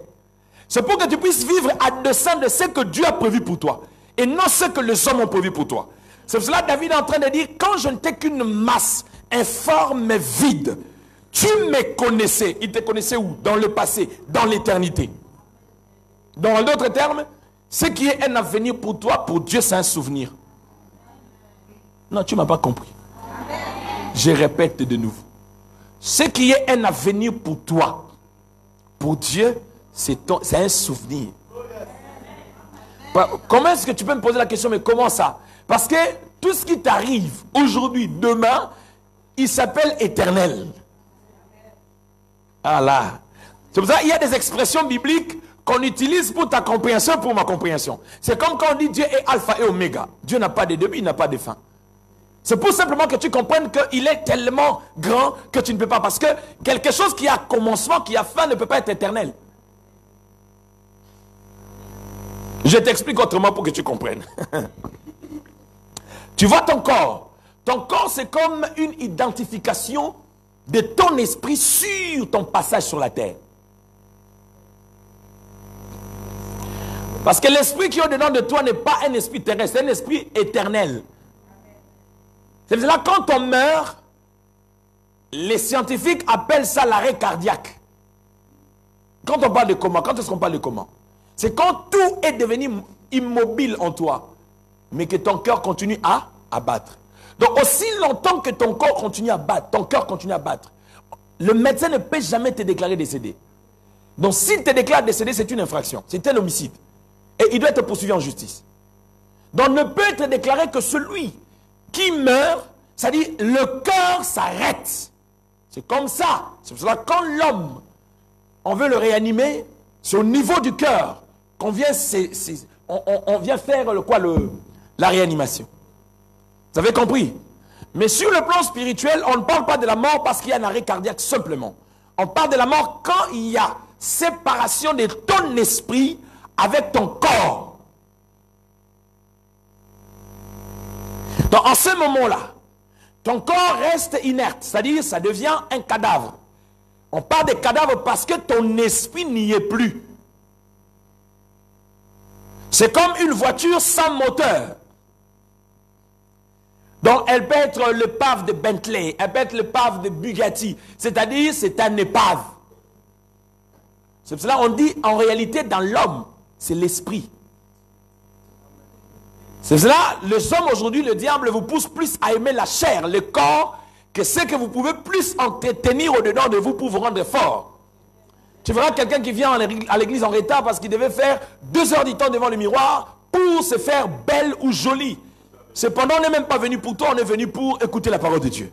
B: C'est pour que tu puisses vivre à dessein de ce que Dieu a prévu pour toi. Et non ce que les hommes ont prévu pour toi. C'est pour cela que David est en train de dire, quand je n'étais qu'une masse informe mais vide, tu me connaissais. Il te connaissait où? Dans le passé, dans l'éternité. Dans d'autres termes, ce qui est un avenir pour toi, pour Dieu, c'est un souvenir. Non, tu ne m'as pas compris. Je répète de nouveau. Ce qui est un avenir pour toi, pour Dieu, c'est un souvenir. Comment est-ce que tu peux me poser la question, mais comment ça? Parce que tout ce qui t'arrive aujourd'hui, demain, il s'appelle éternel. Ah là. C'est pour ça qu'il y a des expressions bibliques qu'on utilise pour ta compréhension et pour ma compréhension. C'est comme quand on dit Dieu est alpha et oméga. Dieu n'a pas de début, il n'a pas de fin. C'est pour simplement que tu comprennes qu'il est tellement grand que tu ne peux pas. Parce que quelque chose qui a commencement, qui a fin, ne peut pas être éternel. Je t'explique autrement pour que tu comprennes. Tu vois ton corps. Ton corps, c'est comme une identification de ton esprit sur ton passage sur la terre. Parce que l'esprit qui est au-dedans de toi n'est pas un esprit terrestre, c'est un esprit éternel. C'est pour cela quand on meurt, les scientifiques appellent ça l'arrêt cardiaque. Quand on parle de coma, quand est-ce qu'on parle de coma? C'est quand tout est devenu immobile en toi, mais que ton cœur continue à battre. Donc aussi longtemps que ton corps continue à battre, ton cœur continue à battre, le médecin ne peut jamais te déclarer décédé. Donc s'il te déclare décédé, c'est une infraction, c'est un homicide. Et il doit être poursuivi en justice. Donc ne peut être déclaré que celui qui meurt, c'est-à-dire le cœur s'arrête. C'est comme ça. C'est pour cela que quand l'homme, on veut le réanimer, c'est au niveau du cœur qu'on vient, on vient faire la réanimation. Vous avez compris? Mais sur le plan spirituel, on ne parle pas de la mort parce qu'il y a un arrêt cardiaque simplement. On parle de la mort quand il y a séparation de ton esprit avec ton corps. Donc en ce moment-là, ton corps reste inerte, c'est-à-dire ça devient un cadavre. On parle de cadavre parce que ton esprit n'y est plus. C'est comme une voiture sans moteur. Donc elle peut être l'épave de Bentley, elle peut être l'épave de Bugatti, c'est-à-dire c'est un épave. C'est pour cela qu'on dit en réalité dans l'homme, c'est l'esprit. C'est cela, les hommes aujourd'hui, le diable vous pousse plus à aimer la chair, le corps, que ce que vous pouvez plus entretenir au-dedans de vous pour vous rendre fort. Tu verras quelqu'un qui vient à l'église en retard parce qu'il devait faire 2 heures du temps devant le miroir pour se faire belle ou jolie. Cependant, on n'est même pas venu pour toi, on est venu pour écouter la parole de Dieu.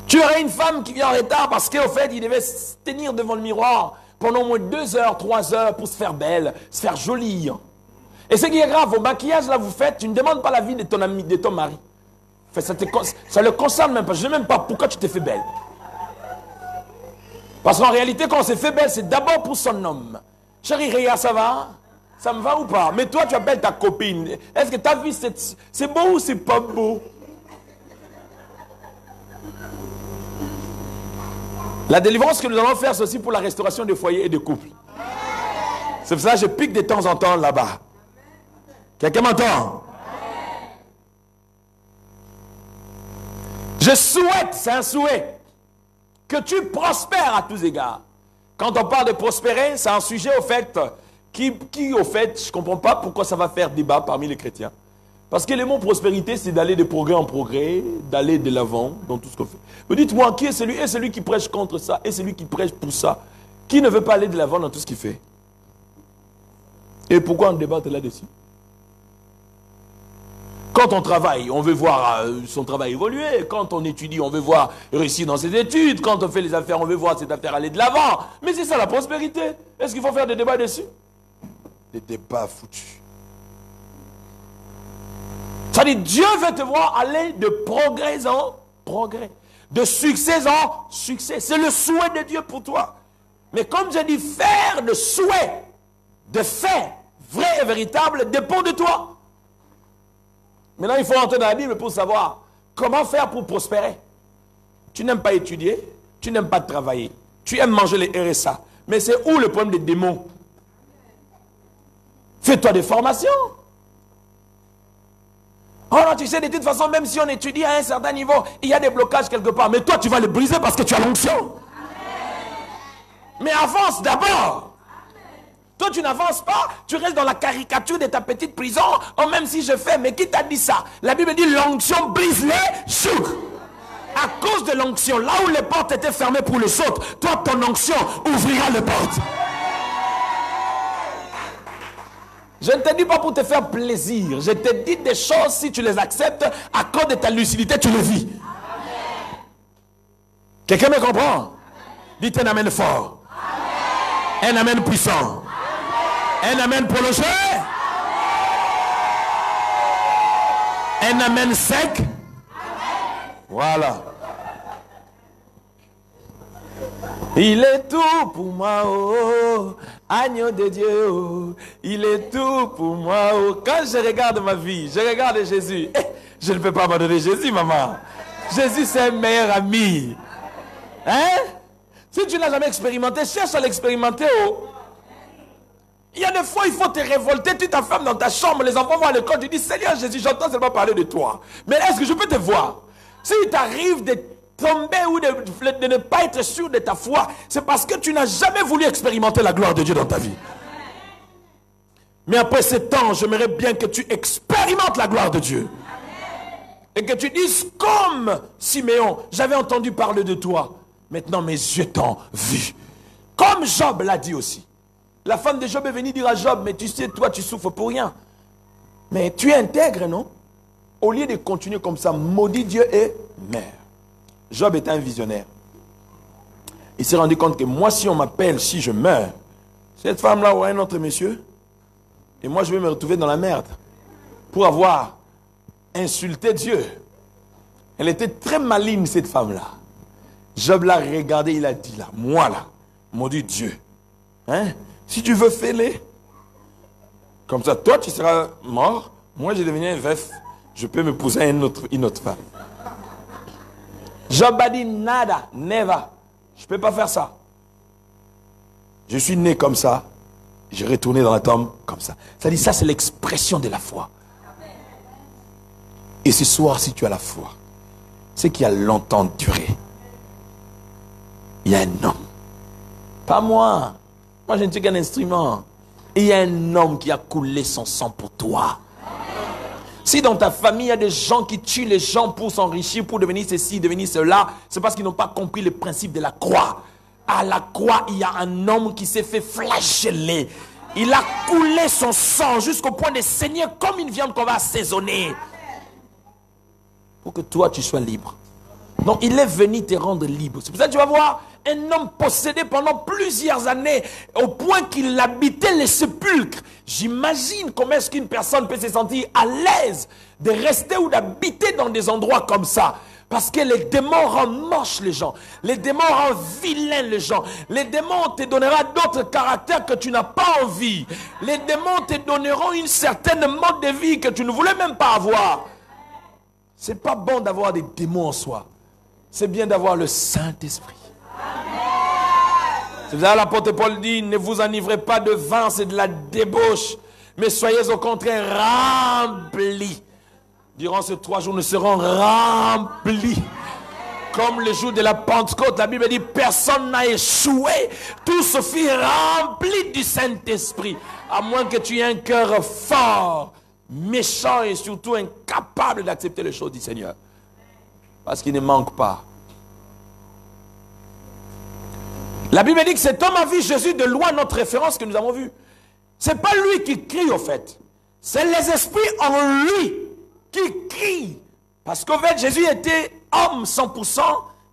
B: Tu aurais une femme qui vient en retard parce qu'au fait, il devait se tenir devant le miroir pendant au moins 2 heures, 3 heures pour se faire belle, se faire jolie. Et ce qui est grave, au maquillage, là, vous faites, tu ne demandes pas l'avis de ton ami, de ton mari. Ça ne le concerne même pas. Je ne sais même pas pourquoi tu t'es fait belle. Parce qu'en réalité, quand on s'est fait belle, c'est d'abord pour son homme. Chérie, regarde, ça va? Ça me va ou pas? Mais toi, tu appelles ta copine. Est-ce que ta vie, c'est beau ou c'est pas beau? La délivrance que nous allons faire, c'est aussi pour la restauration des foyers et des couples. C'est pour ça que je pique de temps en temps là-bas. Quelqu'un m'entend? Je souhaite, c'est un souhait, que tu prospères à tous égards. Quand on parle de prospérer, c'est un sujet au fait, qui au fait, je ne comprends pas pourquoi ça va faire débat parmi les chrétiens. Parce que le mot prospérité, c'est d'aller de progrès en progrès, d'aller de l'avant dans tout ce qu'on fait. Vous dites-moi, qui est celui? Et celui qui prêche contre ça, et celui qui prêche pour ça. Qui ne veut pas aller de l'avant dans tout ce qu'il fait? Et pourquoi on débatte là-dessus? Quand on travaille, on veut voir son travail évoluer. Quand on étudie, on veut voir réussir dans ses études. Quand on fait les affaires, on veut voir cette affaire aller de l'avant. Mais c'est ça la prospérité. Est-ce qu'il faut faire des débats dessus? Des débats foutus. C'est-à-dire, Dieu veut te voir aller de progrès en progrès, de succès en succès. C'est le souhait de Dieu pour toi. Mais comme je dis, faire le souhait de faire vrai et véritable dépend de toi. Maintenant, il faut entrer dans la Bible pour savoir comment faire pour prospérer. Tu n'aimes pas étudier, tu n'aimes pas travailler, tu aimes manger les RSA. Mais c'est où le problème des démons? Fais-toi des formations. Oh non, tu sais, de toute façon, même si on étudie à un certain niveau, il y a des blocages quelque part. Mais toi, tu vas les briser parce que tu as l'onction. Mais avance d'abord. Toi, tu n'avances pas. Tu restes dans la caricature de ta petite prison. Oh, même si je fais, mais qui t'a dit ça? La Bible dit l'onction brise les choux. À cause de l'onction, là où les portes étaient fermées pour les autres, toi, ton onction ouvrira les portes. Je ne te dis pas pour te faire plaisir. Je te dis des choses, si tu les acceptes, à cause de ta lucidité, tu les vis. Quelqu'un me comprend? Dites un amen fort. Amen. Un amen puissant. Amen. Un amen prolongé. Amen. Un amen sec. Amen. Voilà. Il est tout pour moi, oh, agneau de Dieu, oh, il est tout pour moi, oh. Quand je regarde ma vie, je regarde Jésus, je ne peux pas abandonner Jésus, maman. Jésus, c'est un meilleur ami. Hein? Si tu n'as jamais expérimenté, cherche à l'expérimenter, oh. Il y a des fois, il faut te révolter, tu t'enfermes dans ta chambre, les enfants vont à l'école, tu dis, Seigneur Jésus, j'entends seulement parler de toi. Mais est-ce que je peux te voir? S'il t'arrive de tomber ou de ne pas être sûr de ta foi, c'est parce que tu n'as jamais voulu expérimenter la gloire de Dieu dans ta vie. Mais après ce temps, j'aimerais bien que tu expérimentes la gloire de Dieu. Et que tu dises comme Siméon, j'avais entendu parler de toi, maintenant mes yeux t'ont vu. Comme Job l'a dit aussi. La femme de Job est venue dire à Job, mais tu sais, toi tu souffres pour rien. Mais tu es intègre, non? Au lieu de continuer comme ça, maudit Dieu et meurs. Job était un visionnaire. Il s'est rendu compte que moi, si on m'appelle, si je meurs, Cette femme-là ou un autre monsieur, et moi je vais me retrouver dans la merde pour avoir insulté Dieu. Elle était très maligne, cette femme-là. Job l'a regardé, il a dit là, moi là, maudit Dieu, hein, si tu veux, fais-le. Comme ça, toi tu seras mort, moi je deviens un veuf, je peux me poser une autre femme. Job a dit nada, never, je ne peux pas faire ça. Je suis né comme ça, j'ai retourné dans la tombe comme ça. Ça dit, ça c'est l'expression de la foi. Et ce soir, si tu as la foi, c'est qui a longtemps duré. Il y a un homme. Pas moi. Moi, je ne suis qu'un instrument. Et il y a un homme qui a coulé son sang pour toi. Si dans ta famille, il y a des gens qui tuent les gens pour s'enrichir, pour devenir ceci, devenir cela, c'est parce qu'ils n'ont pas compris le principe de la croix. À la croix, il y a un homme qui s'est fait flageller. Il a coulé son sang jusqu'au point de saigner comme une viande qu'on va assaisonner. Pour que toi, tu sois libre. Donc, il est venu te rendre libre. C'est pour ça que tu vas voir un homme possédé pendant plusieurs années, au point qu'il habitait les sépulcres. J'imagine comment est-ce qu'une personne peut se sentir à l'aise de rester ou d'habiter dans des endroits comme ça. Parce que les démons rendent moches les gens. Les démons rendent vilains les gens. Les démons te donneront d'autres caractères que tu n'as pas envie. Les démons te donneront une certaine mode de vie que tu ne voulais même pas avoir. C'est pas bon d'avoir des démons en soi. C'est bien d'avoir le Saint-Esprit. C'est pour ça que l'apôtre Paul dit, ne vous enivrez pas de vin, c'est de la débauche. Mais soyez au contraire remplis. Durant ces 3 jours, nous serons remplis. Comme le jour de la Pentecôte, la Bible dit, personne n'a échoué. Tout se fit rempli du Saint-Esprit. À moins que tu aies un cœur fort, méchant et surtout incapable d'accepter les choses du Seigneur. Parce qu'il ne manque pas. La Bible dit que cet homme a vu Jésus de loin, notre référence que nous avons vue. Ce n'est pas lui qui crie au fait. C'est les esprits en lui qui crient. Parce qu'au fait, Jésus était homme 100%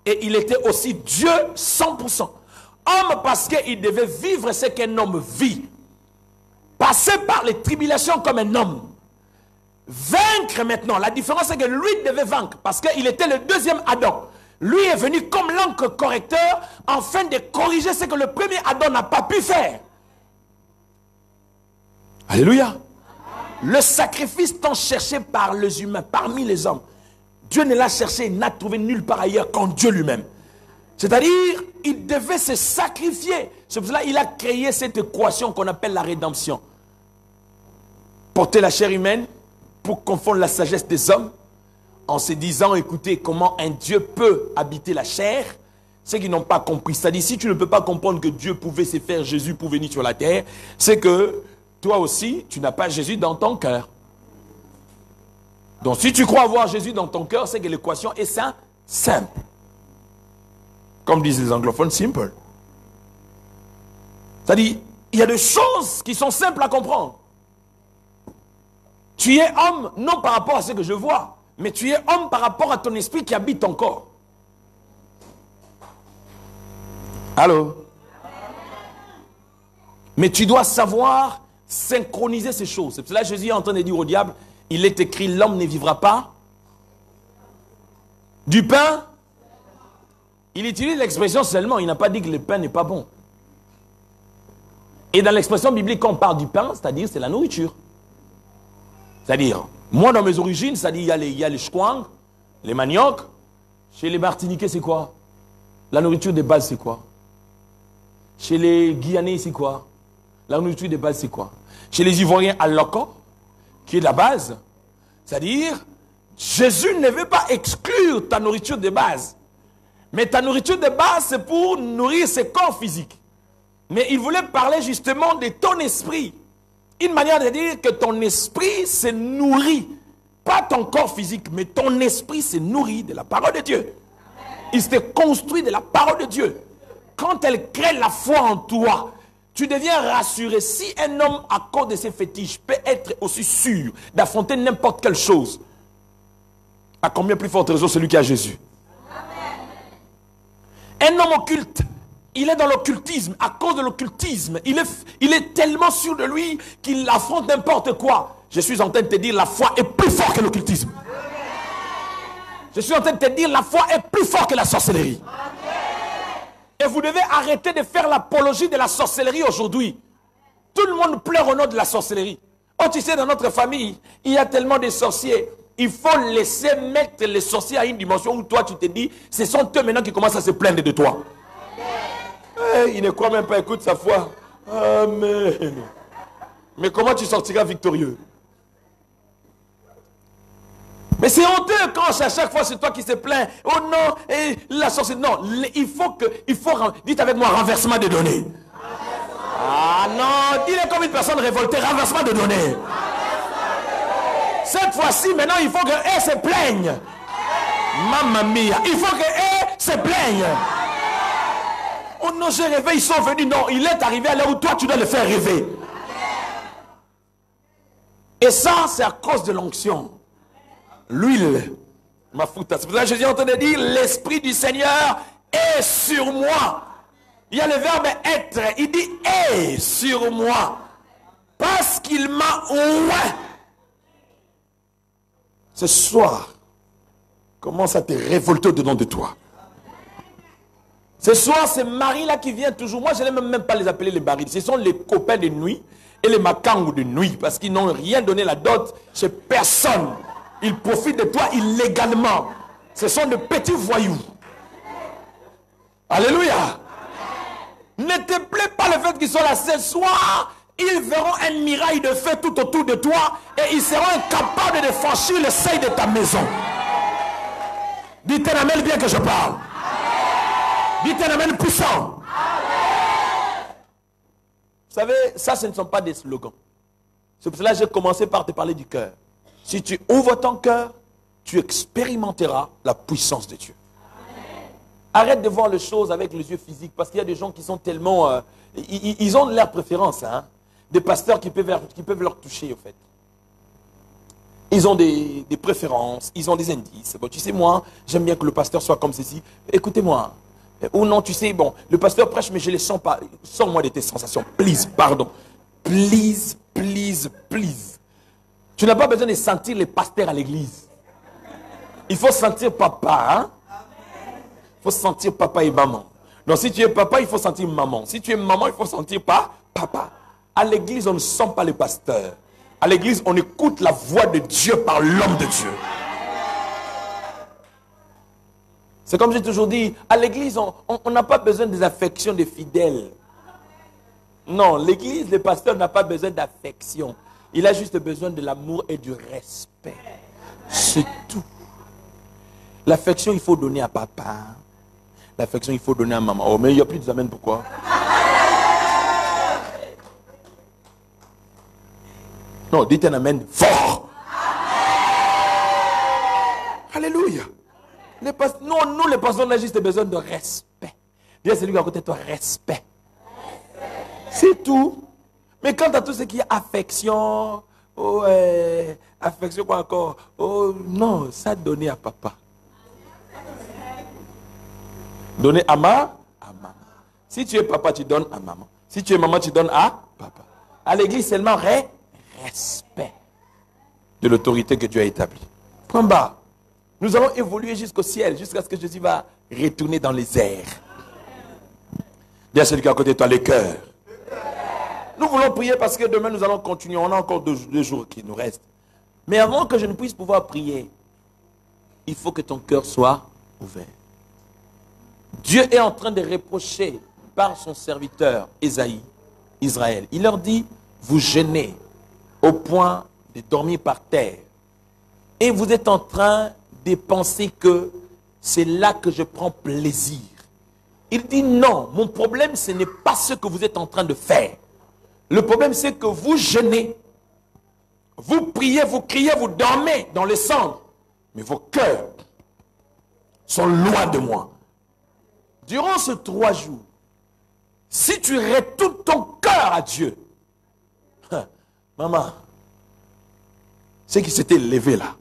B: et il était aussi Dieu 100%. Homme parce qu'il devait vivre ce qu'un homme vit. Passer par les tribulations comme un homme. Vaincre maintenant. La différence c'est que lui devait vaincre parce qu'il était le deuxième Adam. Lui est venu comme l'encre correcteur afin de corriger ce que le premier Adam n'a pas pu faire. Alléluia. Le sacrifice tant cherché par les humains, parmi les hommes. Dieu ne l'a cherché, il n'a trouvé nulle part ailleurs qu'en Dieu lui-même. C'est-à-dire, il devait se sacrifier. C'est pour cela qu'il a créé cette équation qu'on appelle la rédemption. Porter la chair humaine pour confondre la sagesse des hommes en se disant, écoutez, comment un Dieu peut habiter la chair, ceux qui n'ont pas compris. C'est-à-dire, si tu ne peux pas comprendre que Dieu pouvait se faire Jésus pour venir sur la terre, c'est que toi aussi, tu n'as pas Jésus dans ton cœur. Donc, si tu crois avoir Jésus dans ton cœur, c'est que l'équation est simple. Comme disent les anglophones, simple. C'est-à-dire, il y a des choses qui sont simples à comprendre. Tu es homme, non par rapport à ce que je vois, mais tu es homme par rapport à ton esprit qui habite ton corps. Allô? Mais tu dois savoir synchroniser ces choses. C'est pour cela que Jésus est en train de dire au diable, il est écrit, l'homme ne vivra pas du pain. Il utilise l'expression seulement, il n'a pas dit que le pain n'est pas bon. Et dans l'expression biblique, quand on parle du pain, c'est-à-dire c'est la nourriture. C'est-à-dire, moi dans mes origines, c'est-à-dire il y a les chouang, les maniocs. Chez les Martiniquais, c'est quoi? La nourriture de base, c'est quoi? Chez les Guyanais, c'est quoi? La nourriture de base, c'est quoi? Chez les Ivoiriens, à l'oco, qui est de la base. C'est-à-dire, Jésus ne veut pas exclure ta nourriture de base. Mais ta nourriture de base, c'est pour nourrir ses corps physiques. Mais il voulait parler justement de ton esprit. Une manière de dire que ton esprit se nourrit. Pas ton corps physique, mais ton esprit se nourrit de la parole de Dieu. Il se construit de la parole de Dieu. Quand elle crée la foi en toi, tu deviens rassuré. Si un homme, à cause de ses fétiches, peut être aussi sûr d'affronter n'importe quelle chose, à combien plus forte raison celui qui a Jésus? Un homme occulte, il est dans l'occultisme. À cause de l'occultisme, il est tellement sûr de lui qu'il affronte n'importe quoi. Je suis en train de te dire, la foi est plus forte que l'occultisme. Je suis en train de te dire, la foi est plus forte que la sorcellerie. Et vous devez arrêter de faire l'apologie de la sorcellerie aujourd'hui. Tout le monde pleure au nom de la sorcellerie. Oh, tu sais, dans notre famille, il y a tellement de sorciers. Il faut laisser mettre les sorciers à une dimension où toi, tu te dis, ce sont eux maintenant qui commencent à se plaindre de toi. Il ne croit même pas, écoute sa foi. Amen. Mais comment tu sortiras victorieux? Mais c'est honteux quand à chaque fois c'est toi qui se plains. Oh non, et la sorcellerie. Non, il faut, dites avec moi, renversement de données. Ah non, dis-le comme une personne révoltée, renversement de données. Cette fois-ci, maintenant, il faut qu'elle se plaigne. Mamma mia, il faut qu'elle se plaigne. Oh non, j'ai rêvé, ils sont venus. Non, il est arrivé à là où toi, tu dois le faire rêver. Et ça, c'est à cause de l'onction. L'huile. Ma fouta. C'est pour ça que je suis en train de dire, l'Esprit du Seigneur est sur moi. Il y a le verbe être. Il dit est sur moi. Parce qu'il m'a oint. Ce soir, commence à te révolter au-dedans de toi. Ce soir, ces maris-là qui viennent toujours. Moi, je n'aime même pas les appeler les maris. Ce sont les copains de nuit et les makangou de nuit. Parce qu'ils n'ont rien donné la dot chez personne. Ils profitent de toi illégalement. Ce sont de petits voyous. Alléluia. Ne te plaît pas le fait qu'ils sont là ce soir. Ils verront un mirail de feu tout autour de toi et ils seront incapables de franchir le seuil de ta maison. Dites un amen bien que je parle. Dites un amen puissant. Vous savez, ça ce ne sont pas des slogans. C'est pour cela que j'ai commencé par te parler du cœur. Si tu ouvres ton cœur, tu expérimenteras la puissance de Dieu. Arrête de voir les choses avec les yeux physiques parce qu'il y a des gens qui sont tellement... ils ont leur préférence, hein. Des pasteurs qui peuvent leur toucher, en fait. Ils ont des préférences, ils ont des indices. Bon, tu sais, moi, j'aime bien que le pasteur soit comme ceci. Écoutez-moi. Ou non, tu sais, bon, le pasteur prêche, mais je ne les sens pas. Sors-moi de tes sensations. Please, pardon. Please, please, please. Tu n'as pas besoin de sentir les pasteurs à l'église. Il faut sentir papa, hein. Il faut sentir papa et maman. Donc, si tu es papa, il faut sentir maman. Si tu es maman, il faut sentir papa. À l'église, on ne sent pas les pasteurs. À l'église, on écoute la voix de Dieu par l'homme de Dieu. C'est comme j'ai toujours dit, à l'église, on n'a pas besoin des affections des fidèles. Non, l'église, le pasteur n'a pas besoin d'affection. Il a juste besoin de l'amour et du respect. C'est tout. L'affection, il faut donner à papa. L'affection, il faut donner à maman. Oh, mais il n'y a plus de amens, pourquoi? Non, dites un amen fort. Alléluia. Nous, les pasteurs, on a juste besoin de respect. Dis à celui qui est à côté de toi, respect. C'est tout. Mais quant à tout ce qui est affection, affection quoi encore? Oh non, ça donner à papa. Donner à maman. Si tu es papa, tu donnes à maman. Si tu es maman, tu donnes à papa. À l'église, seulement respect de l'autorité que Dieu a établie. Point barre. Nous allons évoluer jusqu'au ciel, jusqu'à ce que Jésus va retourner dans les airs. Dis à celui qui est à côté de toi, le cœur. Nous voulons prier parce que demain nous allons continuer. On a encore deux jours qui nous restent. Mais avant que je ne puisse pouvoir prier, il faut que ton cœur soit ouvert. Dieu est en train de reprocher par son serviteur Israël. Il leur dit, vous jeûnez au point de dormir par terre. Et vous êtes en train de penser que c'est là que je prends plaisir. Il dit non, mon problème ce n'est pas ce que vous êtes en train de faire. Le problème c'est que vous jeûnez. Vous priez, vous criez, vous dormez dans les cendres. Mais vos cœurs sont loin de moi. Durant ces 3 jours, si tu retournes ton cœur à Dieu, maman, ce qui s'était levé là,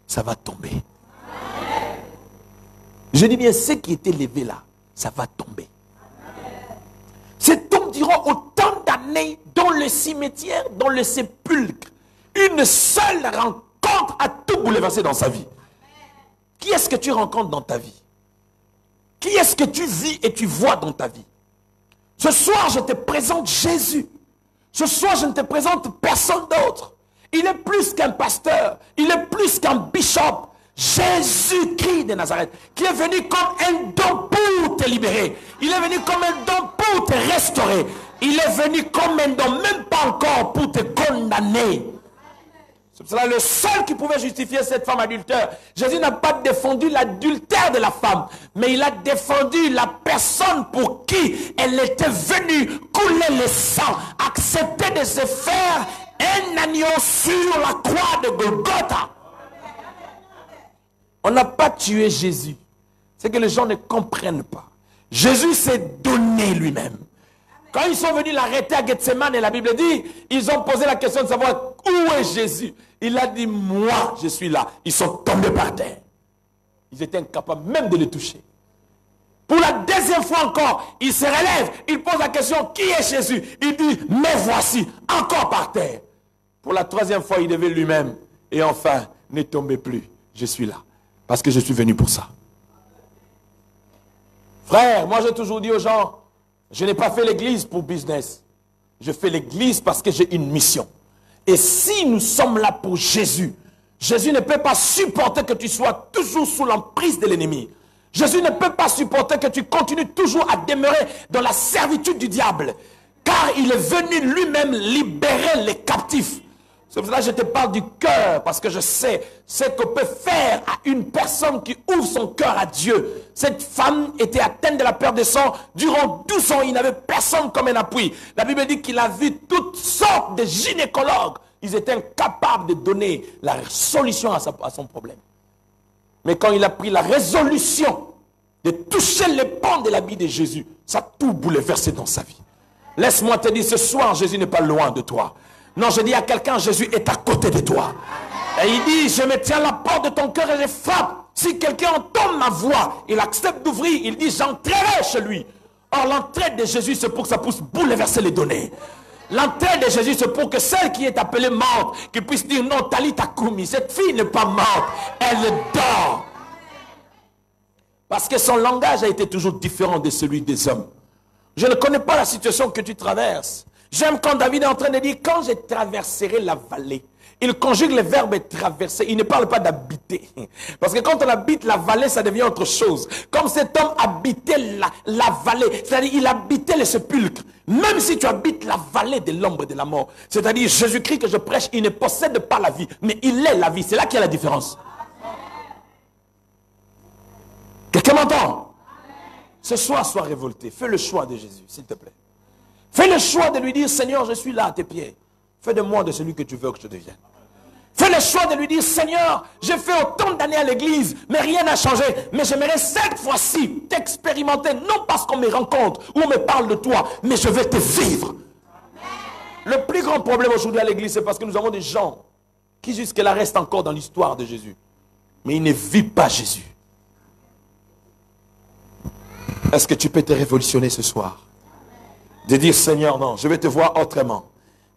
B: ça va tomber. Je dis bien, ce qui était levé là, ça va tomber. durant autant d'années dans le cimetière, dans le sépulcre, une seule rencontre a tout bouleversé dans sa vie. Qui est-ce que tu rencontres dans ta vie? Qui est-ce que tu vis et tu vois dans ta vie? Ce soir, je te présente Jésus. Ce soir, je ne te présente personne d'autre. Il est plus qu'un pasteur. Il est plus qu'un bishop. Jésus-Christ de Nazareth, qui est venu comme un don pour te libérer. Il est venu comme un don pour te restaurer. Il est venu comme un don, même pas encore pour te condamner. C'est cela le seul qui pouvait justifier cette femme adultère. Jésus n'a pas défendu l'adultère de la femme, mais il a défendu la personne pour qui elle était venue couler le sang, accepter de se faire un agneau sur la croix de Golgotha. On n'a pas tué Jésus. C'est que les gens ne comprennent pas. Jésus s'est donné lui-même. Quand ils sont venus l'arrêter à Gethsemane, la Bible dit, ils ont posé la question de savoir où est Jésus. Il a dit, moi, je suis là. Ils sont tombés par terre. Ils étaient incapables même de le toucher. Pour la deuxième fois encore, il se relève. Il pose la question, qui est Jésus? Il dit, mais voici, encore par terre. Pour la troisième fois, il devait lui-même. Et enfin, ne tombez plus. Je suis là. Parce que je suis venu pour ça. Frère, moi j'ai toujours dit aux gens, je n'ai pas fait l'église pour business. Je fais l'église parce que j'ai une mission. Et si nous sommes là pour Jésus, Jésus ne peut pas supporter que tu sois toujours sous l'emprise de l'ennemi. Jésus ne peut pas supporter que tu continues toujours à demeurer dans la servitude du diable. Car il est venu lui-même libérer les captifs. C'est pour cela que je te parle du cœur, parce que je sais ce que peut faire à une personne qui ouvre son cœur à Dieu. Cette femme était atteinte de la perte de sang. Durant 12 ans, il n'avait personne comme un appui. La Bible dit qu'il a vu toutes sortes de gynécologues. Ils étaient incapables de donner la solution à son problème. Mais quand il a pris la résolution de toucher les pans de l'habit de Jésus, ça a tout bouleversé dans sa vie. Laisse-moi te dire, ce soir, Jésus n'est pas loin de toi. Non, je dis à quelqu'un, Jésus est à côté de toi. Et il dit, je me tiens à la porte de ton cœur et je frappe. Si quelqu'un entend ma voix, il accepte d'ouvrir, il dit, j'entrerai chez lui. Or, l'entrée de Jésus, c'est pour que ça puisse bouleverser les données. L'entrée de Jésus, c'est pour que celle qui est appelée morte, qui puisse dire, non, Talita Koumi, cette fille n'est pas morte, elle dort. Parce que son langage a été toujours différent de celui des hommes. Je ne connais pas la situation que tu traverses. J'aime quand David est en train de dire, quand je traverserai la vallée. Il conjugue le verbe traverser. Il ne parle pas d'habiter. Parce que quand on habite la vallée, ça devient autre chose. Comme cet homme habitait la vallée. C'est-à-dire, il habitait le sépulcre. Même si tu habites la vallée de l'ombre de la mort. C'est-à-dire, Jésus-Christ que je prêche, il ne possède pas la vie. Mais il est la vie. C'est là qu'il y a la différence. Quelqu'un m'entend? Ce soir, sois révolté. Fais le choix de Jésus, s'il te plaît. Fais le choix de lui dire, Seigneur, je suis là à tes pieds. Fais de moi de celui que tu veux que je devienne. Fais le choix de lui dire, Seigneur, j'ai fait autant d'années à l'église, mais rien n'a changé. Mais j'aimerais cette fois-ci t'expérimenter, non parce qu'on me rencontre ou on me parle de toi, mais je vais te vivre. Le plus grand problème aujourd'hui à l'église, c'est parce que nous avons des gens qui jusque-là restent encore dans l'histoire de Jésus. Mais ils ne vivent pas Jésus. Est-ce que tu peux te révolutionner ce soir? De dire, Seigneur, non, je vais te voir autrement.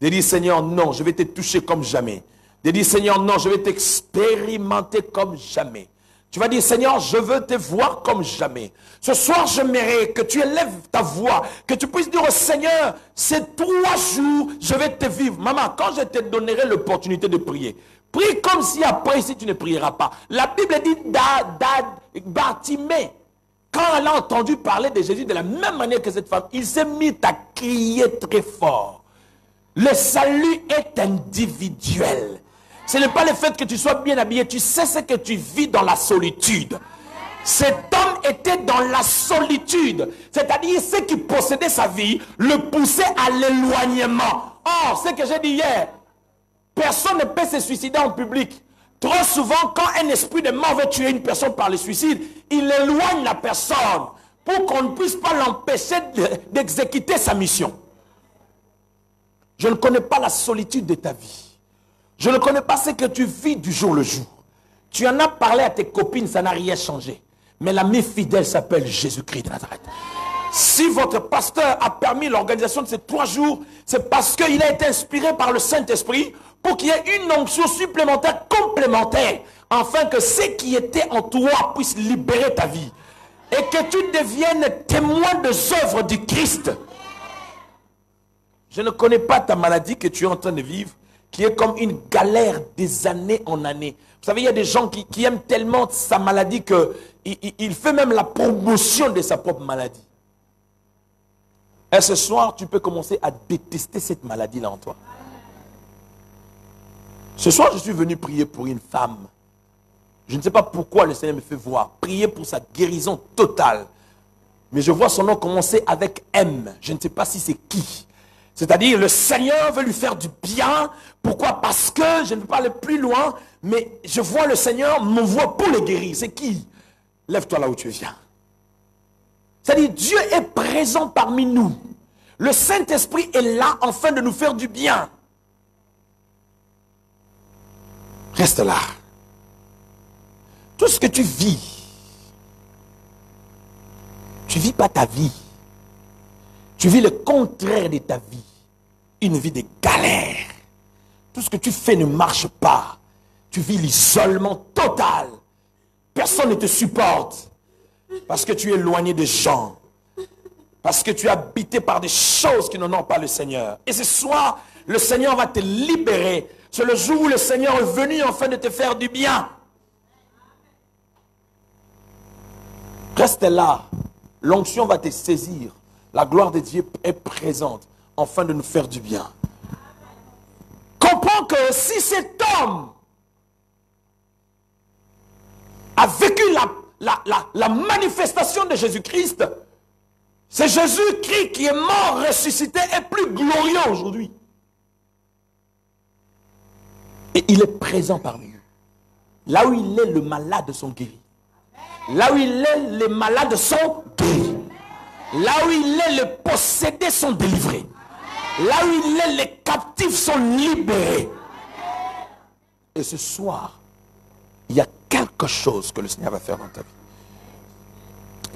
B: De dire, Seigneur, non, je vais te toucher comme jamais. De dire, Seigneur, non, je vais t'expérimenter comme jamais. Tu vas dire, Seigneur, je veux te voir comme jamais. Ce soir, j'aimerais que tu élèves ta voix, que tu puisses dire au Seigneur, ces 3 jours, je vais te vivre. Maman, quand je te donnerai l'opportunité de prier, prie comme si après, si tu ne prieras pas. La Bible dit, Bartimée, quand elle a entendu parler de Jésus de la même manière que cette femme, il s'est mis à crier très fort. Le salut est individuel. Ce n'est pas le fait que tu sois bien habillé. Tu sais ce que tu vis dans la solitude. Cet homme était dans la solitude. C'est-à-dire, ce qui possédait sa vie le poussait à l'éloignement. Or, ce que j'ai dit hier, personne ne peut se suicider en public. Trop souvent, quand un esprit de mort veut tuer une personne par le suicide, il éloigne la personne pour qu'on ne puisse pas l'empêcher d'exécuter sa mission. Je ne connais pas la solitude de ta vie. Je ne connais pas ce que tu vis du jour le jour. Tu en as parlé à tes copines, ça n'a rien changé. Mais l'ami fidèle s'appelle Jésus-Christ de Nazareth. Si votre pasteur a permis l'organisation de ces 3 jours, c'est parce qu'il a été inspiré par le Saint-Esprit pour qu'il y ait une onction supplémentaire, complémentaire, afin que ce qui était en toi puisse libérer ta vie. Et que tu deviennes témoin des œuvres du Christ. Je ne connais pas ta maladie que tu es en train de vivre, qui est comme une galère des années en années. Vous savez, il y a des gens qui aiment tellement sa maladie qu'il fait même la promotion de sa propre maladie. Et ce soir, tu peux commencer à détester cette maladie-là en toi. Ce soir, je suis venu prier pour une femme. Je ne sais pas pourquoi le Seigneur me fait voir. Prier pour sa guérison totale. Mais je vois son nom commencer avec M. Je ne sais pas si c'est qui. C'est-à-dire, le Seigneur veut lui faire du bien. Pourquoi? Parce que, je ne peux pas aller plus loin, mais je vois le Seigneur m'envoie pour le guérir. C'est qui? Lève-toi là où tu viens. C'est-à-dire, Dieu est présent parmi nous. Le Saint-Esprit est là afin de nous faire du bien. Reste là. Tout ce que tu vis, tu ne vis pas ta vie. Tu vis le contraire de ta vie. Une vie de galère. Tout ce que tu fais ne marche pas. Tu vis l'isolement total. Personne ne te supporte. Parce que tu es éloigné des gens. Parce que tu es habité par des choses qui n'honorent pas le Seigneur. Et ce soir, le Seigneur va te libérer. C'est le jour où le Seigneur est venu afin de te faire du bien. Reste là. L'onction va te saisir. La gloire de Dieu est présente afin de nous faire du bien. Comprends que si cet homme a vécu la manifestation de Jésus-Christ, c'est Jésus-Christ qui est mort, ressuscité et plus glorieux aujourd'hui. Et il est présent parmi eux. Là où il est, le malade sont guéris. Là où il est, les malades sont guéris. Là où il est, les possédés sont délivrés. Là où il est, les captifs sont libérés. Et ce soir, il y a quelque chose que le Seigneur va faire dans ta vie.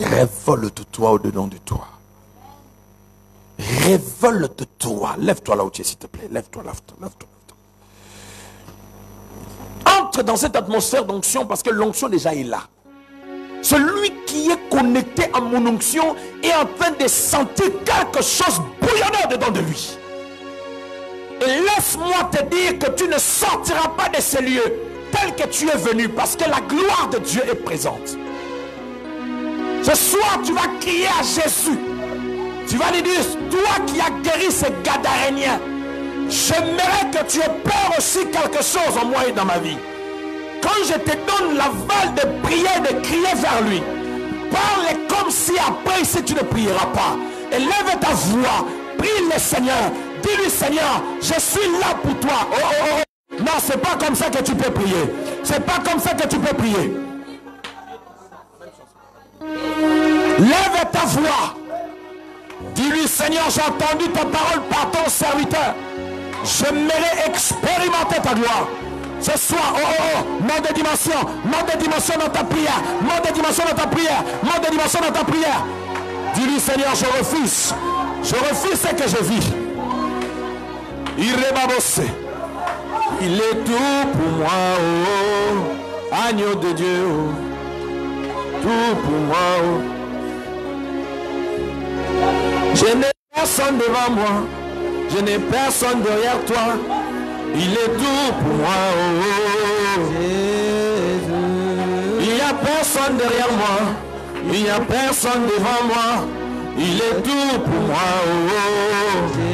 B: Révolte-toi au-dedans de toi. Révolte-toi. Lève-toi là où tu es, s'il te plaît. Lève-toi, lève-toi, lève-toi. Entre dans cette atmosphère d'onction parce que l'onction déjà est là. Celui qui est connecté à mon onction est en train de sentir quelque chose bouillonnant dedans de lui. Et laisse-moi te dire que tu ne sortiras pas de ces lieux tel que tu es venu parce que la gloire de Dieu est présente. Ce soir, tu vas crier à Jésus. Tu vas lui dire, toi qui as guéri ces Gadaréniens, j'aimerais que tu aies peur aussi quelque chose en moi et dans ma vie. Quand je te donne l'aval de prier, de crier vers lui, parle comme si après ici tu ne prieras pas. Élève ta voix, prie le Seigneur. Dis-lui, Seigneur, je suis là pour toi. Oh, oh, oh. Non, c'est pas comme ça que tu peux prier. C'est pas comme ça que tu peux prier. Lève ta voix. Dis-lui, Seigneur, j'ai entendu ta parole par ton serviteur. J'aimerais expérimenter ta gloire. Ce soir, oh, oh, oh, monte de dimension dans ta prière, monte de dimension dans ta prière, monte de dimension dans ta prière. Dis-lui, Seigneur, je refuse ce que je vis. Il est tout pour moi, oh, agneau de Dieu, oh, tout pour moi, oh. Je n'ai personne devant moi, je n'ai personne derrière toi. Il est tout pour moi, oh, oh, oh. Il n'y a personne derrière moi, il n'y a personne devant moi. Il est tout pour moi, oh, oh.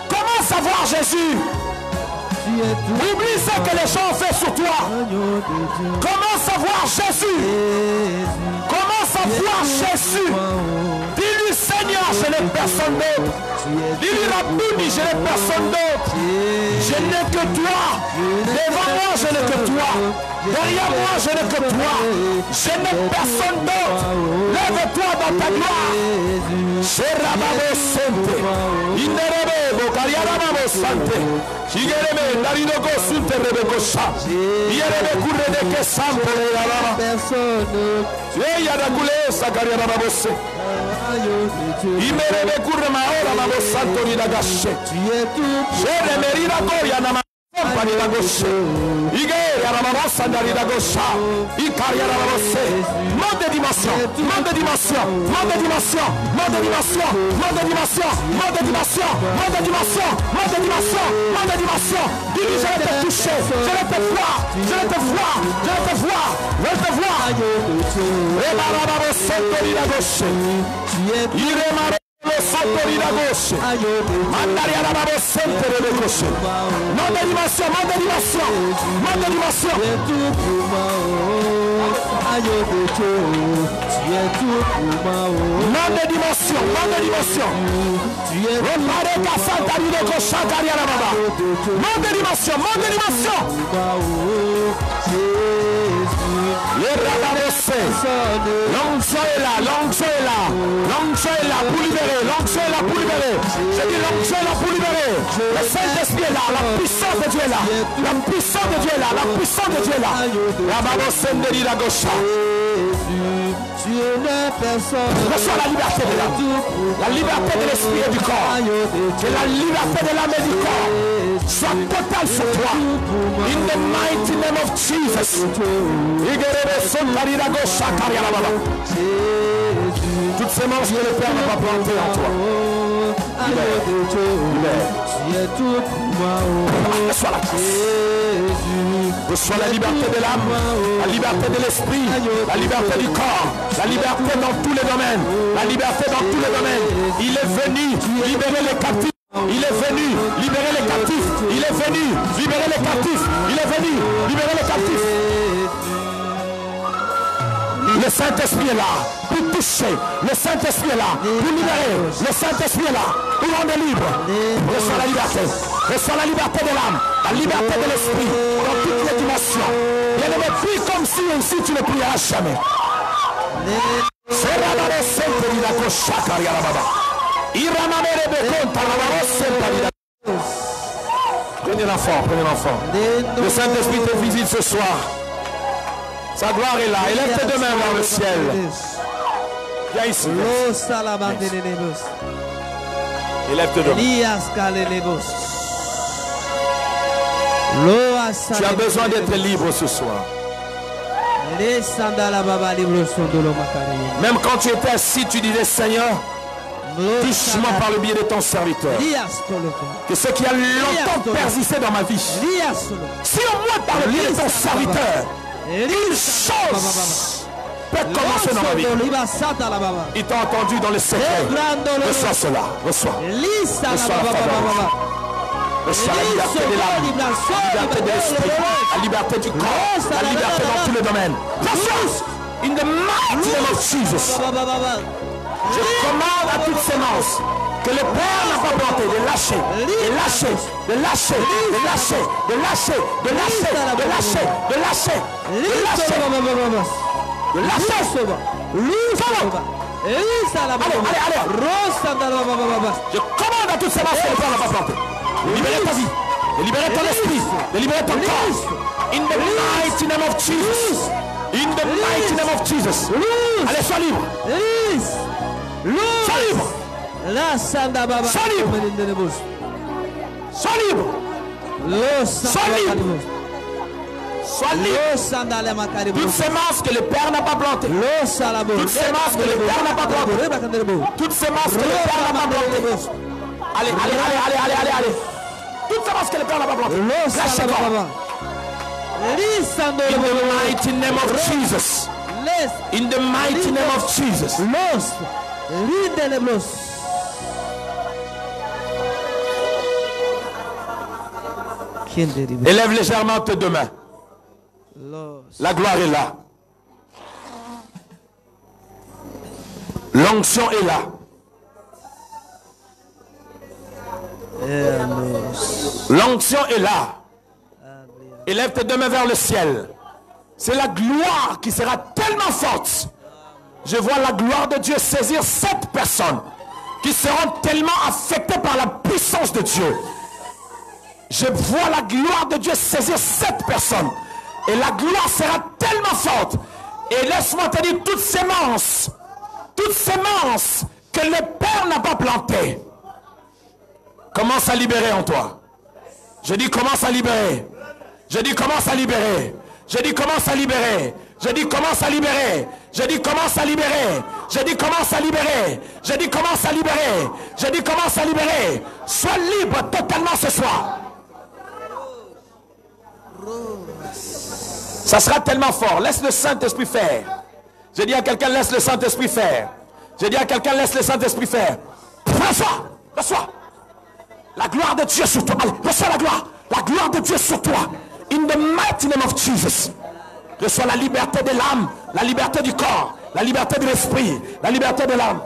B: Comment savoir Jésus? Oublie ce que les gens ont fait sur toi. Comment savoir Jésus? Comment savoir Jésus? Dis-lui, Seigneur, je n'ai personne. personne d'autre. Dis-lui Rabbouni, je n'ai personne d'autre. Je n'ai que toi. Devant moi, je n'ai que toi. Derrière moi, je n'ai que toi. Je n'ai personne d'autre. Lève-toi dans ta gloire. Sherababo Sente. Inerebe, Bokariarababo Sante. Shigereme, Narinoko Sunte Rebekosha. Ierebe Kuredeke Sampe Yaraba. Yadakule Sakariarababo Se. Imerebe Kuremaora Mabo Santo Nidagashe. Sheremerira Goyanama. Monte dimension, monte dimension, monte dimension, monte dimension, monte dimension, monte dimension, monte dimension, monte dimension, monte dimension. Dis-lui, je vais te toucher, je vais te voir, je vais te voir, je vais te voir, je vais te voir. Monte dimension, monte dimension, monte dimension. Monte dimension, monte dimension. Monte dimension, monte dimension. L'onction est là, l'onction est là, l'onction est là pour libérer, l'onction est là pour libérer. Je dis l'onction est là pour libérer. Le Saint-Esprit est là, la puissance de Dieu est là, la puissance de Dieu est là, la puissance de Dieu est là. La babo senderi la gauche. Reçois la liberté de l'âme, la liberté de l'esprit et du corps, que la liberté de l'âme et du corps soit totale sur toi. In the mighty name of Jesus. Toutes ces manches que le Père n'a pas plantées en toi. Reçois la grâce. Reçois la liberté de l'âme, la liberté de l'esprit, la liberté du corps, la liberté dans tous les domaines, la liberté dans tous les domaines. Il est venu libérer les captifs. Il est venu libérer les captifs. Il est venu libérer les captifs. Il est venu libérer les captifs. Le Saint-Esprit est là pour toucher. Le Saint-Esprit est là pour libérer. Le Saint-Esprit est là pour rendre libre. Reçois la liberté. Reçois la liberté de l'âme, la liberté de l'esprit dans toutes les dimensions. Bien aimé, prie comme si ainsi tu ne prieras jamais. Prenez l'enfant, prenez l'enfant. Le Saint-Esprit te visite ce soir. Sa gloire est là. Élève tes deux mains vers le ciel. Viens ici. Élève tes deux mains. Tu as besoin d'être libre ce soir. Même quand tu étais assis, tu disais Seigneur, touche-moi par le biais de ton serviteur. Que ce qui a longtemps persisté dans ma vie, si au moins par le biais de ton serviteur, une chose peut commencer dans ma vie. Il t'a entendu dans le secret. Reçois cela. Reçois. Reçois la faveur. Reçois la liberté de l'âme, la liberté de l'esprit, la liberté du corps, la liberté dans tous les domaines. Reçois. In the mighty name of Jesus. Je commande à toute sémence que le Père n'a pas planté de lâcher, de lâcher, de lâcher, de lâcher, de lâcher, de lâcher, de lâcher, de lâcher, de lâcher, de lâcher. Je commande à toute sémence que le Père n'a pas planté. De libérer ta vie, de libérer ton esprit, de libérer ton corps. In the mighty name of Jesus. In the mighty name of Jesus. Allez, sois libre. Sois libre. Sois libre. Sois libre. Sois libre. Sois libre. Toutes ces masques que le Père n'a pas plantées. Toutes ces masques que le Père n'a pas plantées. Toutes ces masques que le Père n'a pas plantées. Allez, allez, allez, allez, allez, allez, allez. Toutes ces masques que le Père n'a pas plantées. Lâchez-moi. In the mighty name of Jesus. In the mighty name of Jesus. Élève légèrement tes deux mains. La gloire est là. L'onction est là. L'onction est là. Élève tes deux mains vers le ciel. C'est la gloire qui sera tellement forte. Je vois la gloire de Dieu saisir 7 personnes qui seront tellement affectées par la puissance de Dieu. Je vois la gloire de Dieu saisir 7 personnes. Et la gloire sera tellement forte. Et laisse-moi te dire, toutes sémences que le Père n'a pas plantées, commence à libérer en toi. Je dis commence à libérer. Je dis commence à libérer. Je dis commence à libérer. Je dis commence à libérer. Je dis commence à libérer. Je dis commence à libérer. Je dis commence à libérer. Je dis commence à libérer. Sois libre totalement ce soir. Ça sera tellement fort. Laisse le Saint-Esprit faire. Je dis à quelqu'un, laisse le Saint-Esprit faire. Je dis à quelqu'un, laisse le Saint-Esprit faire. Reçois, reçois. La gloire de Dieu sur toi. Allez, reçois la gloire. La gloire de Dieu sur toi. In the mighty name of Jesus. Reçois la liberté de l'âme, la liberté du corps, la liberté de l'esprit, la liberté de l'âme.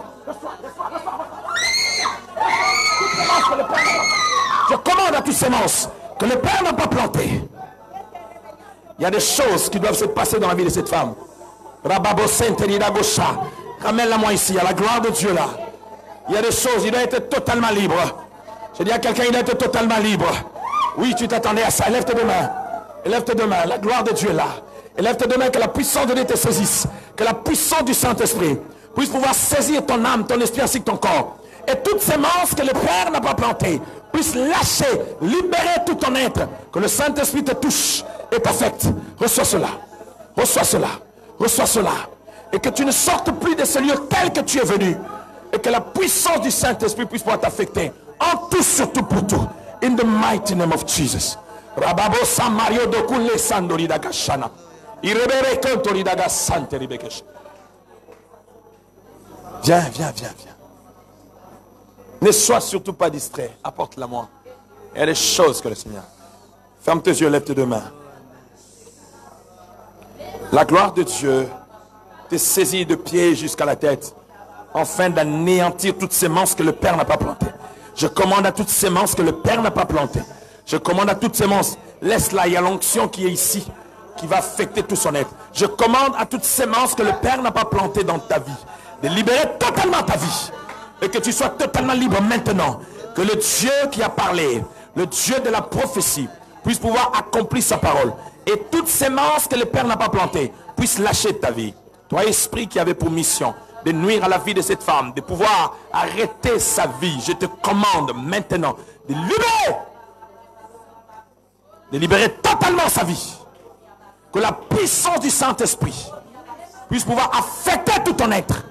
B: Je commande à toutes semences que le Père n'a pas plantées. Il y a des choses qui doivent se passer dans la vie de cette femme. Ramène-la moi ici, il y a la gloire de Dieu là. Il y a des choses, il doit être totalement libre. Je dis à quelqu'un, il doit être totalement libre. Oui, tu t'attendais à ça. Élève tes deux mains. Élève tes deux mains. La gloire de Dieu est là. Élève tes deux mains, que la puissance de Dieu te saisisse. Que la puissance du Saint-Esprit puisse pouvoir saisir ton âme, ton esprit ainsi que ton corps. Et toutes ces semences que le Père n'a pas plantées puisse lâcher, libérer tout ton être. Que le Saint-Esprit te touche et t'affecte. Reçois cela. Reçois cela. Reçois cela. Et que tu ne sortes plus de ce lieu tel que tu es venu. Et que la puissance du Saint-Esprit puisse pouvoir t'affecter. En tout, surtout pour tout. In the mighty name of Jesus. Rababo Samario Dokule Sandori Dagashana. Irebere Kontori Dagasante Ribekesh. Viens, viens, viens, viens. Ne sois surtout pas distrait. Apporte-la moi. Il y a des choses que le Seigneur. Ferme tes yeux, lève tes deux mains. La gloire de Dieu te saisit de pied jusqu'à la tête, afin d'anéantir toutes ces semences que le Père n'a pas plantées. Je commande à toutes ces semences que le Père n'a pas plantées. Je commande à toutes ces semences, laisse-la, il y a l'onction qui est ici, qui va affecter tout son être. Je commande à toutes ces semences que le Père n'a pas plantées dans ta vie, de libérer totalement ta vie, et que tu sois totalement libre maintenant. Que le Dieu qui a parlé, le Dieu de la prophétie, puisse pouvoir accomplir sa parole. Et toutes ces semences que le Père n'a pas plantées, puissent lâcher ta vie. Toi, esprit qui avait pour mission de nuire à la vie de cette femme, de pouvoir arrêter sa vie, je te commande maintenant de libérer totalement sa vie. Que la puissance du Saint-Esprit puisse pouvoir affecter tout ton être.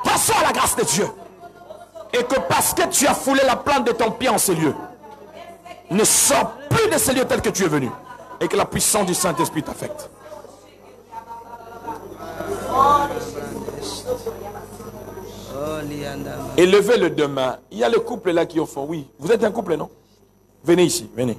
B: Reçois la grâce de Dieu. Et que parce que tu as foulé la plante de ton pied en ces lieux, ne sors plus de ces lieux tels que tu es venu. Et que la puissance du Saint-Esprit t'affecte. Et levez le deux mains. Il y a le couple là qui est au fond. Oui, vous êtes un couple, non? Venez ici, venez.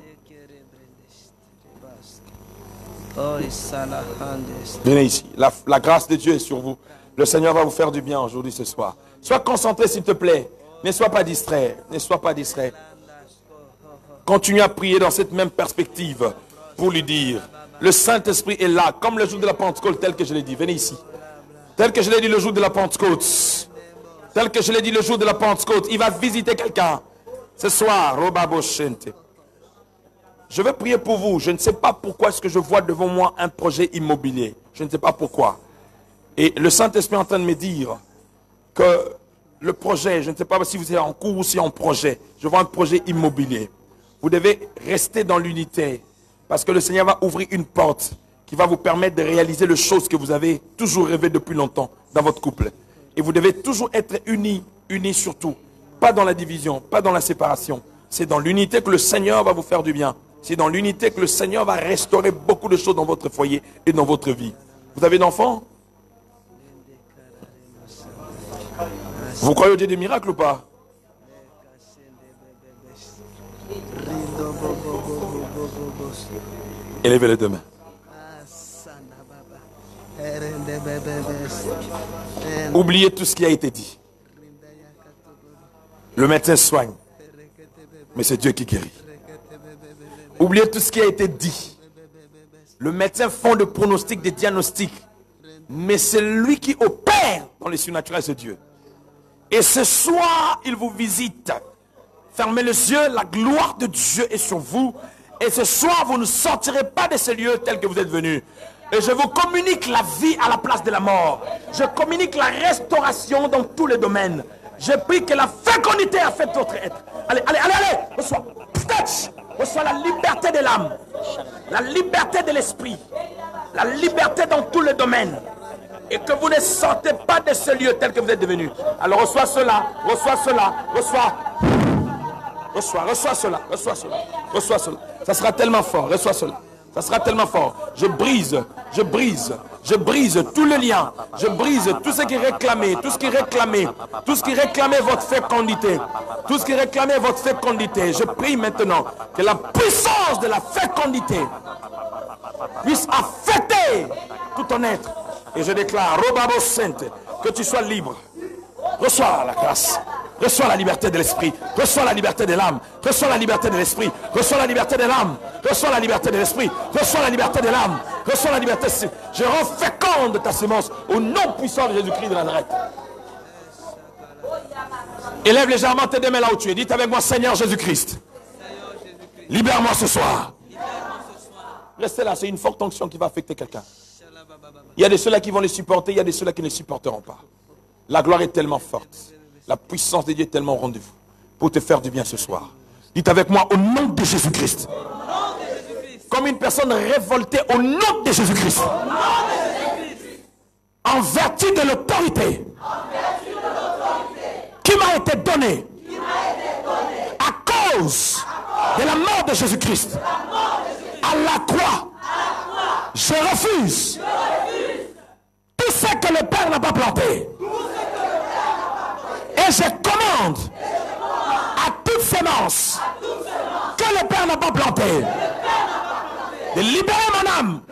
B: Venez ici. La grâce de Dieu est sur vous. Le Seigneur va vous faire du bien aujourd'hui, ce soir. Sois concentré, s'il te plaît. Ne sois pas distrait. Ne sois pas distrait. Continue à prier dans cette même perspective pour lui dire, le Saint-Esprit est là, comme le jour de la Pentecôte, tel que je l'ai dit. Venez ici. Tel que je l'ai dit le jour de la Pentecôte. Tel que je l'ai dit le jour de la Pentecôte. Il va visiter quelqu'un. Ce soir, Robabo Shente. Je vais prier pour vous. Je ne sais pas pourquoi est-ce que je vois devant moi un projet immobilier. Je ne sais pas pourquoi. Et le Saint-Esprit est en train de me dire que le projet, je ne sais pas si vous êtes en cours ou si en projet. Je vois un projet immobilier. Vous devez rester dans l'unité. Parce que le Seigneur va ouvrir une porte qui va vous permettre de réaliser les choses que vous avez toujours rêvé depuis longtemps dans votre couple. Et vous devez toujours être unis, unis surtout. Pas dans la division, pas dans la séparation. C'est dans l'unité que le Seigneur va vous faire du bien. C'est dans l'unité que le Seigneur va restaurer beaucoup de choses dans votre foyer et dans votre vie. Vous avez d'enfants? Vous croyez au Dieu des miracles ou pas? Élevez les deux mains. Oubliez tout ce qui a été dit. Le médecin soigne, mais c'est Dieu qui guérit. Oubliez tout ce qui a été dit. Le médecin font des pronostics, des diagnostics, mais c'est lui qui opère dans le surnaturel, c'est Dieu. Et ce soir, il vous visite. Fermez les yeux, la gloire de Dieu est sur vous. Et ce soir, vous ne sortirez pas de ces lieux tels que vous êtes venus. Et je vous communique la vie à la place de la mort. Je communique la restauration dans tous les domaines. Je prie que la fécondité a fait votre être. Allez, allez, allez, allez, reçois. Reçois la liberté de l'âme, la liberté de l'esprit, la liberté dans tous les domaines. Et que vous ne sortez pas de ce lieu tel que vous êtes devenus. Alors reçois cela, reçois cela, reçois. Reçois cela, reçois cela, reçois cela. Ça sera tellement fort, reçois cela. Ça sera tellement fort. Je brise tous les liens. Je brise tout ce qui réclamait, tout ce qui réclamait votre fécondité. Tout ce qui réclamait votre fécondité. Je prie maintenant que la puissance de la fécondité puisse affecter tout ton être. Et je déclare, Robabo Sainte, que tu sois libre. Reçois la grâce. Reçois la liberté de l'esprit. Reçois la liberté de l'âme. Reçois la liberté de l'esprit. Reçois la liberté de l'âme. Reçois la liberté de l'esprit. Reçois la liberté de l'âme. Reçois la liberté. Je rends féconde ta semence au nom puissant de Jésus-Christ de Nazareth. Élève légèrement tes deux mains là où tu es. Dites avec moi, Seigneur Jésus-Christ, libère-moi ce soir. Restez là, c'est une forte onction qui va affecter quelqu'un. Il y a de ceux-là qui vont les supporter, il y a de ceux-là qui ne les supporteront pas. La gloire est tellement forte. La puissance de Dieu est tellement au rendez-vous pour te faire du bien ce soir. Dites avec moi, au nom de Jésus-Christ. Comme une personne révoltée au nom de Jésus-Christ. En vertu de l'autorité qui m'a été donnée à cause de la mort de Jésus-Christ à la croix. Je refuse tout ce que le Père n'a pas planté. Et je commande à toute sémence que le Père n'a pas planté de libérer mon âme.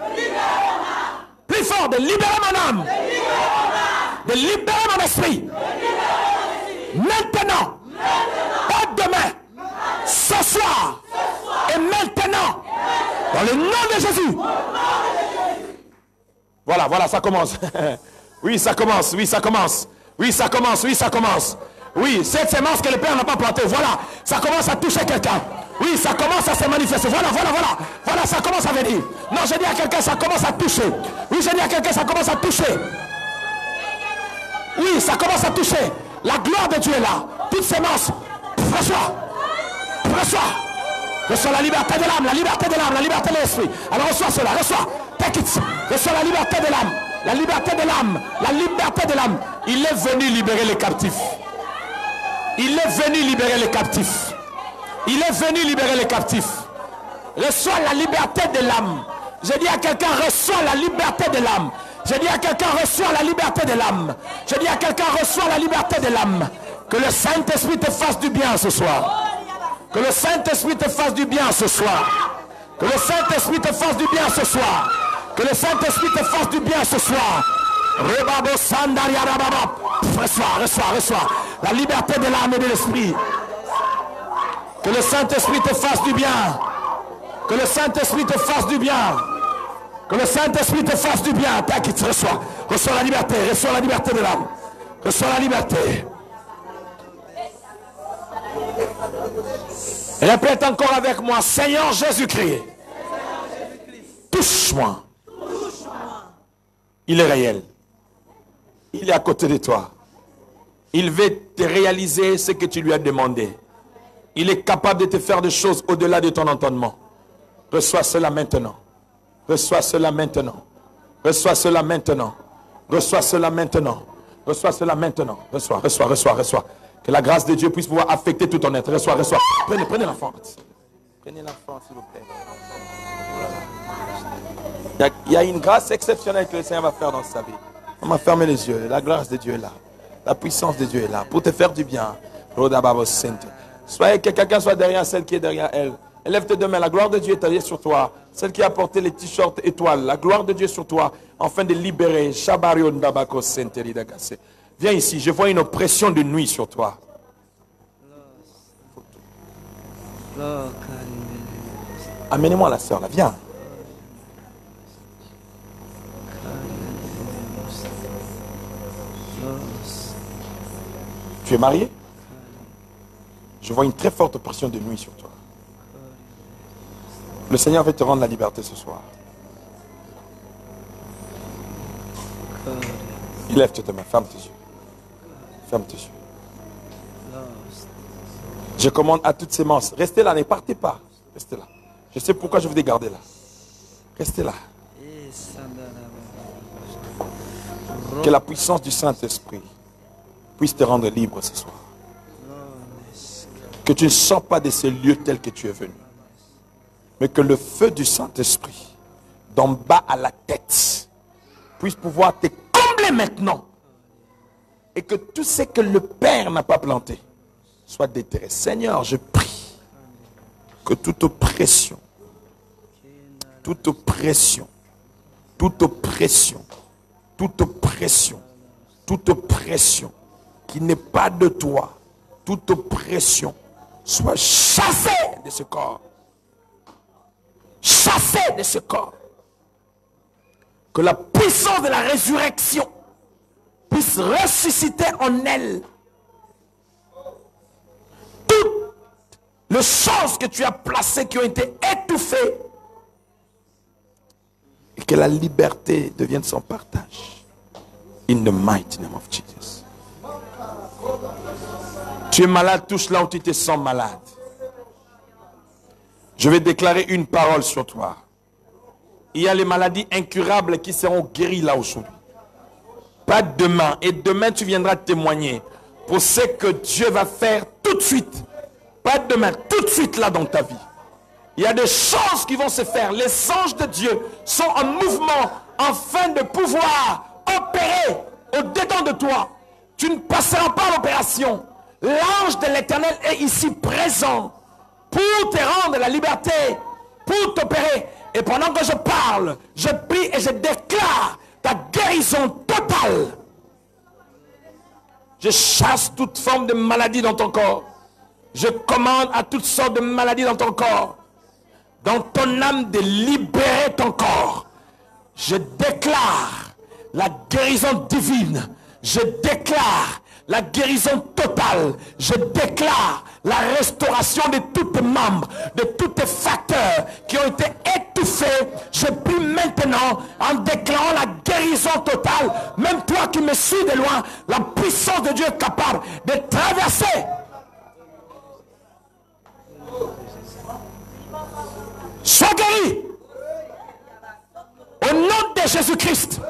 B: Plus fort, de libérer mon âme. De libérer mon esprit. Maintenant. Pas demain. Ce soir. Et maintenant. Dans le nom de Jésus. Voilà, ça commence. Oui, ça commence. Oui, ça commence. Oui, ça commence, oui, ça commence. Oui, cette sémence que le Père n'a pas plantée, voilà, ça commence à toucher quelqu'un. Oui, ça commence à se manifester. Voilà, ça commence à venir. Non, je dis à quelqu'un, ça commence à toucher. Oui, je dis à quelqu'un, ça commence à toucher. Oui, ça commence à toucher. La gloire de Dieu est là. Toute sémence, reçois la liberté de l'âme, la liberté de l'âme, la liberté de l'esprit. Alors reçois cela, reçois. Take it. Reçois la liberté de l'âme. La liberté de l'âme, la liberté de l'âme. Il est venu libérer les captifs. Il est venu libérer les captifs. Il est venu libérer les captifs. Reçois la liberté de l'âme. Je dis à quelqu'un, reçois la liberté de l'âme. Je dis à quelqu'un, reçois la liberté de l'âme. Je dis à quelqu'un, reçois la liberté de l'âme. Que le Saint-Esprit te fasse du bien ce soir. Que le Saint-Esprit te fasse du bien ce soir. Que le Saint-Esprit te fasse du bien ce soir. Que le Saint-Esprit te fasse du bien ce soir. Reçois. La liberté de l'âme et de l'esprit. Que le Saint-Esprit te fasse du bien. Que le Saint-Esprit te fasse du bien. Que le Saint-Esprit te fasse du bien. T'inquiète, reçois. Reçois la liberté. Reçois la liberté de l'âme. Reçois la liberté. Répète encore avec moi. Seigneur Jésus-Christ. Touche-moi. Il est réel. Il est à côté de toi. Il veut te réaliser ce que tu lui as demandé. Il est capable de te faire des choses au-delà de ton entendement. Reçois cela maintenant. Reçois cela maintenant. Reçois cela maintenant. Reçois cela maintenant. Reçois cela maintenant. Reçois. Que la grâce de Dieu puisse pouvoir affecter tout ton être. Reçois. Prenez l'enfant. Prenez l'enfant, s'il vous plaît. Il y a une grâce exceptionnelle que le Seigneur va faire dans sa vie. On va fermer les yeux. La grâce de Dieu est là. La puissance de Dieu est là. Pour te faire du bien. Soyez que quelqu'un soit derrière celle qui est derrière elle. Élève tes deux mains. La gloire de Dieu est allée sur toi. Celle qui a porté les t-shirts étoiles. La gloire de Dieu sur toi. Afin de libérer. Viens ici. Je vois une oppression de nuit sur toi. Amenez-moi la sœur là, viens. Tu es marié? Je vois une très forte pression de nuit sur toi. Le Seigneur veut te rendre la liberté ce soir. Lève-toi tes mains, ferme tes yeux. Ferme tes yeux. Je commande à toutes ces monstres, restez là, ne partez pas. Restez là. Je sais pourquoi je vous ai gardé là. Restez là. Que la puissance du Saint-Esprit puisse te rendre libre ce soir. Que tu ne sors pas de ce lieu tel que tu es venu. Mais que le feu du Saint-Esprit, d'en bas à la tête, puisse pouvoir te combler maintenant. Et que tout ce que le Père n'a pas planté soit déterré. Seigneur, je prie que toute oppression, toute oppression, toute oppression, toute oppression, toute oppression qui n'est pas de toi, toute oppression soit chassée de ce corps. Chassée de ce corps. Que la puissance de la résurrection puisse ressusciter en elle toutes les choses que tu as placées, qui ont été étouffées, et que la liberté devienne son partage. In the mighty name of Jesus. Tu es malade, touche là où tu te sens malade. Je vais déclarer une parole sur toi. Il y a les maladies incurables qui seront guéries là aujourd'hui. Pas demain. Et demain, tu viendras témoigner pour ce que Dieu va faire tout de suite. Pas demain, tout de suite là dans ta vie. Il y a des choses qui vont se faire. Les anges de Dieu sont en mouvement afin de pouvoir opérer au-dedans de toi. Tu ne passeras pas l'opération. L'ange de l'Éternel est ici présent pour te rendre la liberté, pour t'opérer. Et pendant que je parle, je prie et je déclare ta guérison totale. Je chasse toute forme de maladie dans ton corps. Je commande à toutes sortes de maladies dans ton corps, dans ton âme, de libérer ton corps. Je déclare la guérison divine. Je déclare la guérison totale. Je déclare la restauration de tous tes membres, de tous tes facteurs qui ont été étouffés. Je prie maintenant en déclarant la guérison totale. Même toi qui me suis de loin, la puissance de Dieu est capable de traverser. Sois guéri au nom de Jésus-Christ.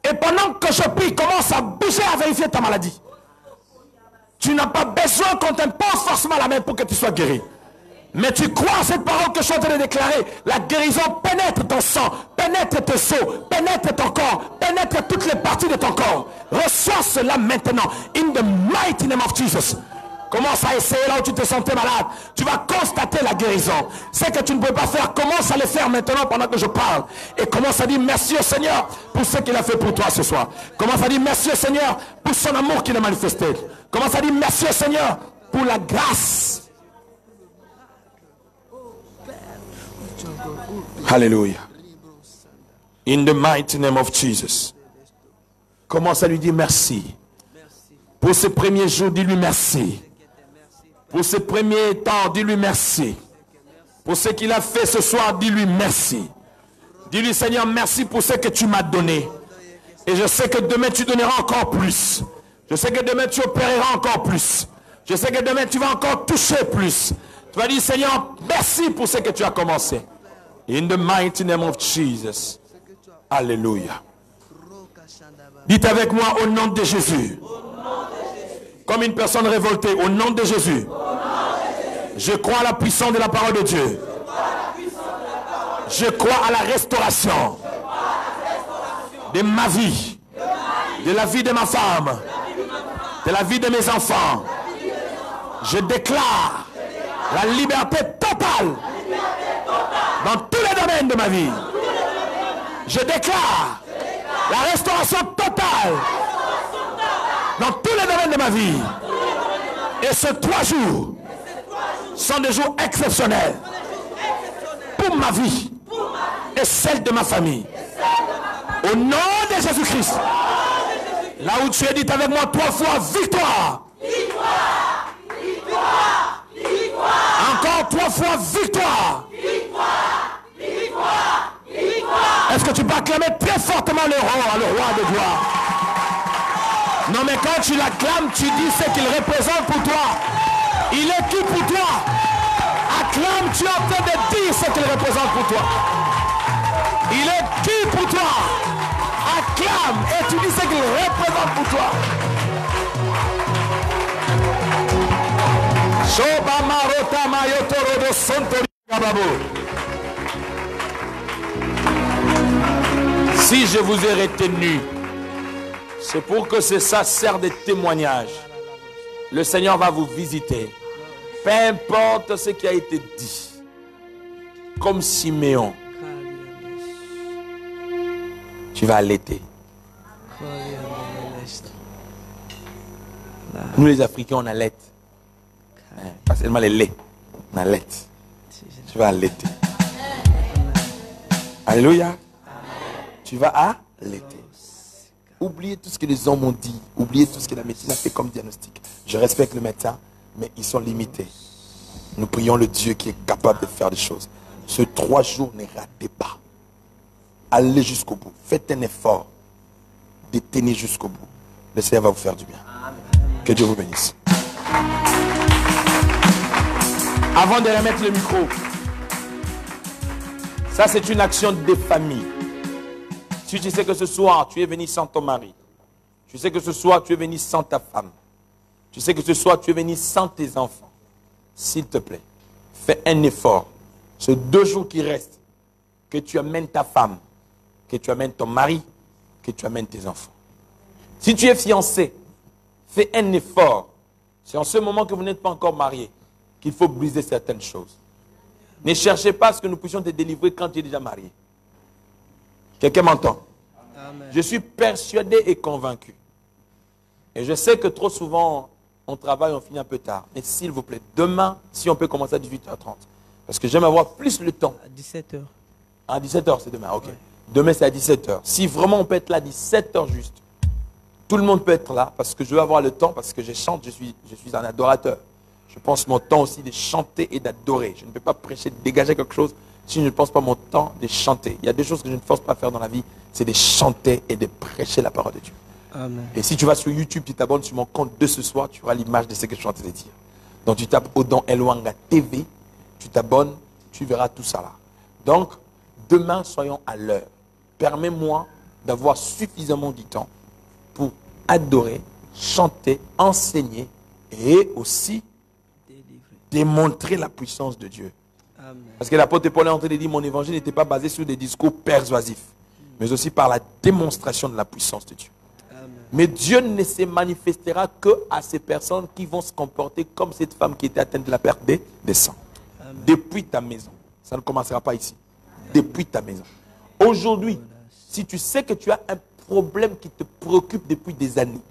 B: Et pendant que je prie, commence à bouger, à vérifier ta maladie. Tu n'as pas besoin qu'on t'impose forcément la main pour que tu sois guéri. Mais tu crois à cette parole que je suis en train de déclarer. La guérison pénètre ton sang, pénètre tes os, pénètre ton corps, pénètre toutes les parties de ton corps. Reçois cela maintenant. In the mighty name of Jesus. Commence à essayer là où tu te sentais malade. Tu vas constater la guérison. Ce que tu ne peux pas faire, commence à le faire maintenant pendant que je parle. Et commence à dire merci au Seigneur pour ce qu'il a fait pour toi ce soir. Commence à dire merci au Seigneur pour son amour qu'il a manifesté. Commence à dire merci au Seigneur pour la grâce. Alléluia. In the mighty name of Jesus. Commence à lui dire merci. Pour ce premier jour, dis-lui merci. Pour ce premier temps, dis-lui merci. Pour ce qu'il a fait ce soir, dis-lui merci. Dis-lui, Seigneur, merci pour ce que tu m'as donné. Et je sais que demain, tu donneras encore plus. Je sais que demain, tu opéreras encore plus. Je sais que demain, tu vas encore toucher plus. Tu vas dire, Seigneur, merci pour ce que tu as commencé. In the mighty name of Jesus. Alléluia. Dites avec moi, au nom de Jésus. Comme une personne révoltée, au nom de Jésus. Je crois à la puissance de la parole de Dieu. Je crois à la restauration de ma vie, de la vie de ma femme, de la vie de mes enfants. Je déclare la liberté totale dans tous les domaines de ma vie. Je déclare la restauration totale dans tous les domaines de ma vie. Et ce 3 jours sont des jours exceptionnels pour ma vie et celle de ma famille. Au nom de Jésus-Christ. Là où tu es, dit avec moi 3 fois victoire.
C: Victoire, victoire, victoire.
B: Encore 3 fois victoire.
C: Victoire, victoire, victoire.
B: Est-ce que tu peux acclamer très fortement le roi de gloire? Non, mais quand tu l'acclames, tu dis ce qu'il représente pour toi. Il est qui pour toi? Acclame, tu es en train de dire ce qu'il représente pour toi. Il est qui pour toi? Acclame et tu dis ce qu'il représente pour toi. Si je vous ai retenu, c'est pour que ça sert de témoignage. Le Seigneur va vous visiter. Peu importe ce qui a été dit. Comme Siméon. Tu vas allaiter. Nous les Africains, on allaite. Pas seulement les laits. On allaite. Tu vas allaiter. Alléluia. Tu vas allaiter. Oubliez tout ce que les hommes ont dit. Oubliez tout ce que la médecine a fait comme diagnostic. Je respecte le médecin, mais ils sont limités. Nous prions le Dieu qui est capable de faire des choses. Ce 3 jours, ne ratez pas. Allez jusqu'au bout. Faites un effort de tenir jusqu'au bout. Le Seigneur va vous faire du bien. Que Dieu vous bénisse. Avant de remettre le micro, ça c'est une action des familles. Si tu sais que ce soir tu es venu sans ton mari, tu sais que ce soir tu es venu sans ta femme, tu sais que ce soir tu es venu sans tes enfants, s'il te plaît, fais un effort. Ce 2 jours qui restent, que tu amènes ta femme, que tu amènes ton mari, que tu amènes tes enfants. Si tu es fiancé, fais un effort. C'est en ce moment que vous n'êtes pas encore marié qu'il faut briser certaines choses. Ne cherchez pas à ce que nous puissions te délivrer quand tu es déjà marié. Quelqu'un m'entend? Je suis persuadé et convaincu. Et je sais que trop souvent, on travaille, on finit un peu tard. Mais s'il vous plaît, demain, si on peut commencer à 18h30. Parce que j'aime avoir plus le temps.
D: À 17h.
B: À 17h, c'est demain, ok. Ouais. Demain, c'est à 17h. Si vraiment on peut être là à 17h juste, tout le monde peut être là, parce que je veux avoir le temps, parce que je chante, je suis un adorateur. Je pense mon temps aussi de chanter et d'adorer. Je ne peux pas prêcher, de dégager quelque chose, si je ne pense pas mon temps de chanter. Il y a des choses que je ne force pas à faire dans la vie, c'est de chanter et de prêcher la parole de Dieu.
D: Amen.
B: Et si tu vas sur YouTube, tu t'abonnes sur mon compte de ce soir, tu auras l'image de ce que je suis en train de dire. Donc tu tapes Odon Elwanga TV, tu t'abonnes, tu verras tout ça là. Donc, demain, soyons à l'heure. Permets-moi d'avoir suffisamment du temps pour adorer, chanter, enseigner et aussi démontrer la puissance de Dieu.
D: Amen.
B: Parce que l'apôtre Paul est en train de dire, mon évangile n'était pas basé sur des discours persuasifs, mais aussi par la démonstration de la puissance de Dieu.
D: Amen.
B: Mais Dieu ne se manifestera que à ces personnes qui vont se comporter comme cette femme qui était atteinte de la perte des sangs.
D: Amen.
B: Depuis ta maison. Ça ne commencera pas ici. Depuis ta maison. Aujourd'hui, si tu sais que tu as un problème qui te préoccupe depuis des années,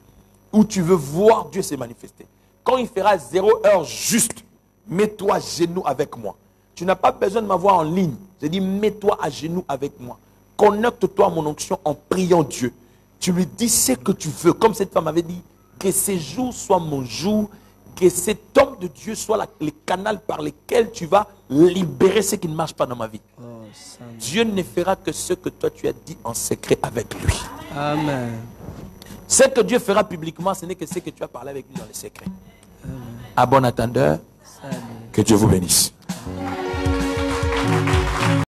B: où tu veux voir Dieu se manifester, quand il fera 0 heure juste, mets-toi à genoux avec moi. Tu n'as pas besoin de m'avoir en ligne. J'ai dit, mets-toi à genoux avec moi. Connecte-toi à mon onction en priant Dieu. Tu lui dis ce que tu veux. Comme cette femme avait dit, que ces jours soient mon jour, que cet homme de Dieu soit le canal par lequel tu vas libérer ce qui ne marche pas dans ma vie.
D: Oh,
B: Dieu ne fera que ce que toi tu as dit en secret avec lui.
D: Amen.
B: Ce que Dieu fera publiquement, ce n'est que ce que tu as parlé avec lui dans les secrets. À bon attendeur,
D: Salut.
B: que Dieu vous bénisse.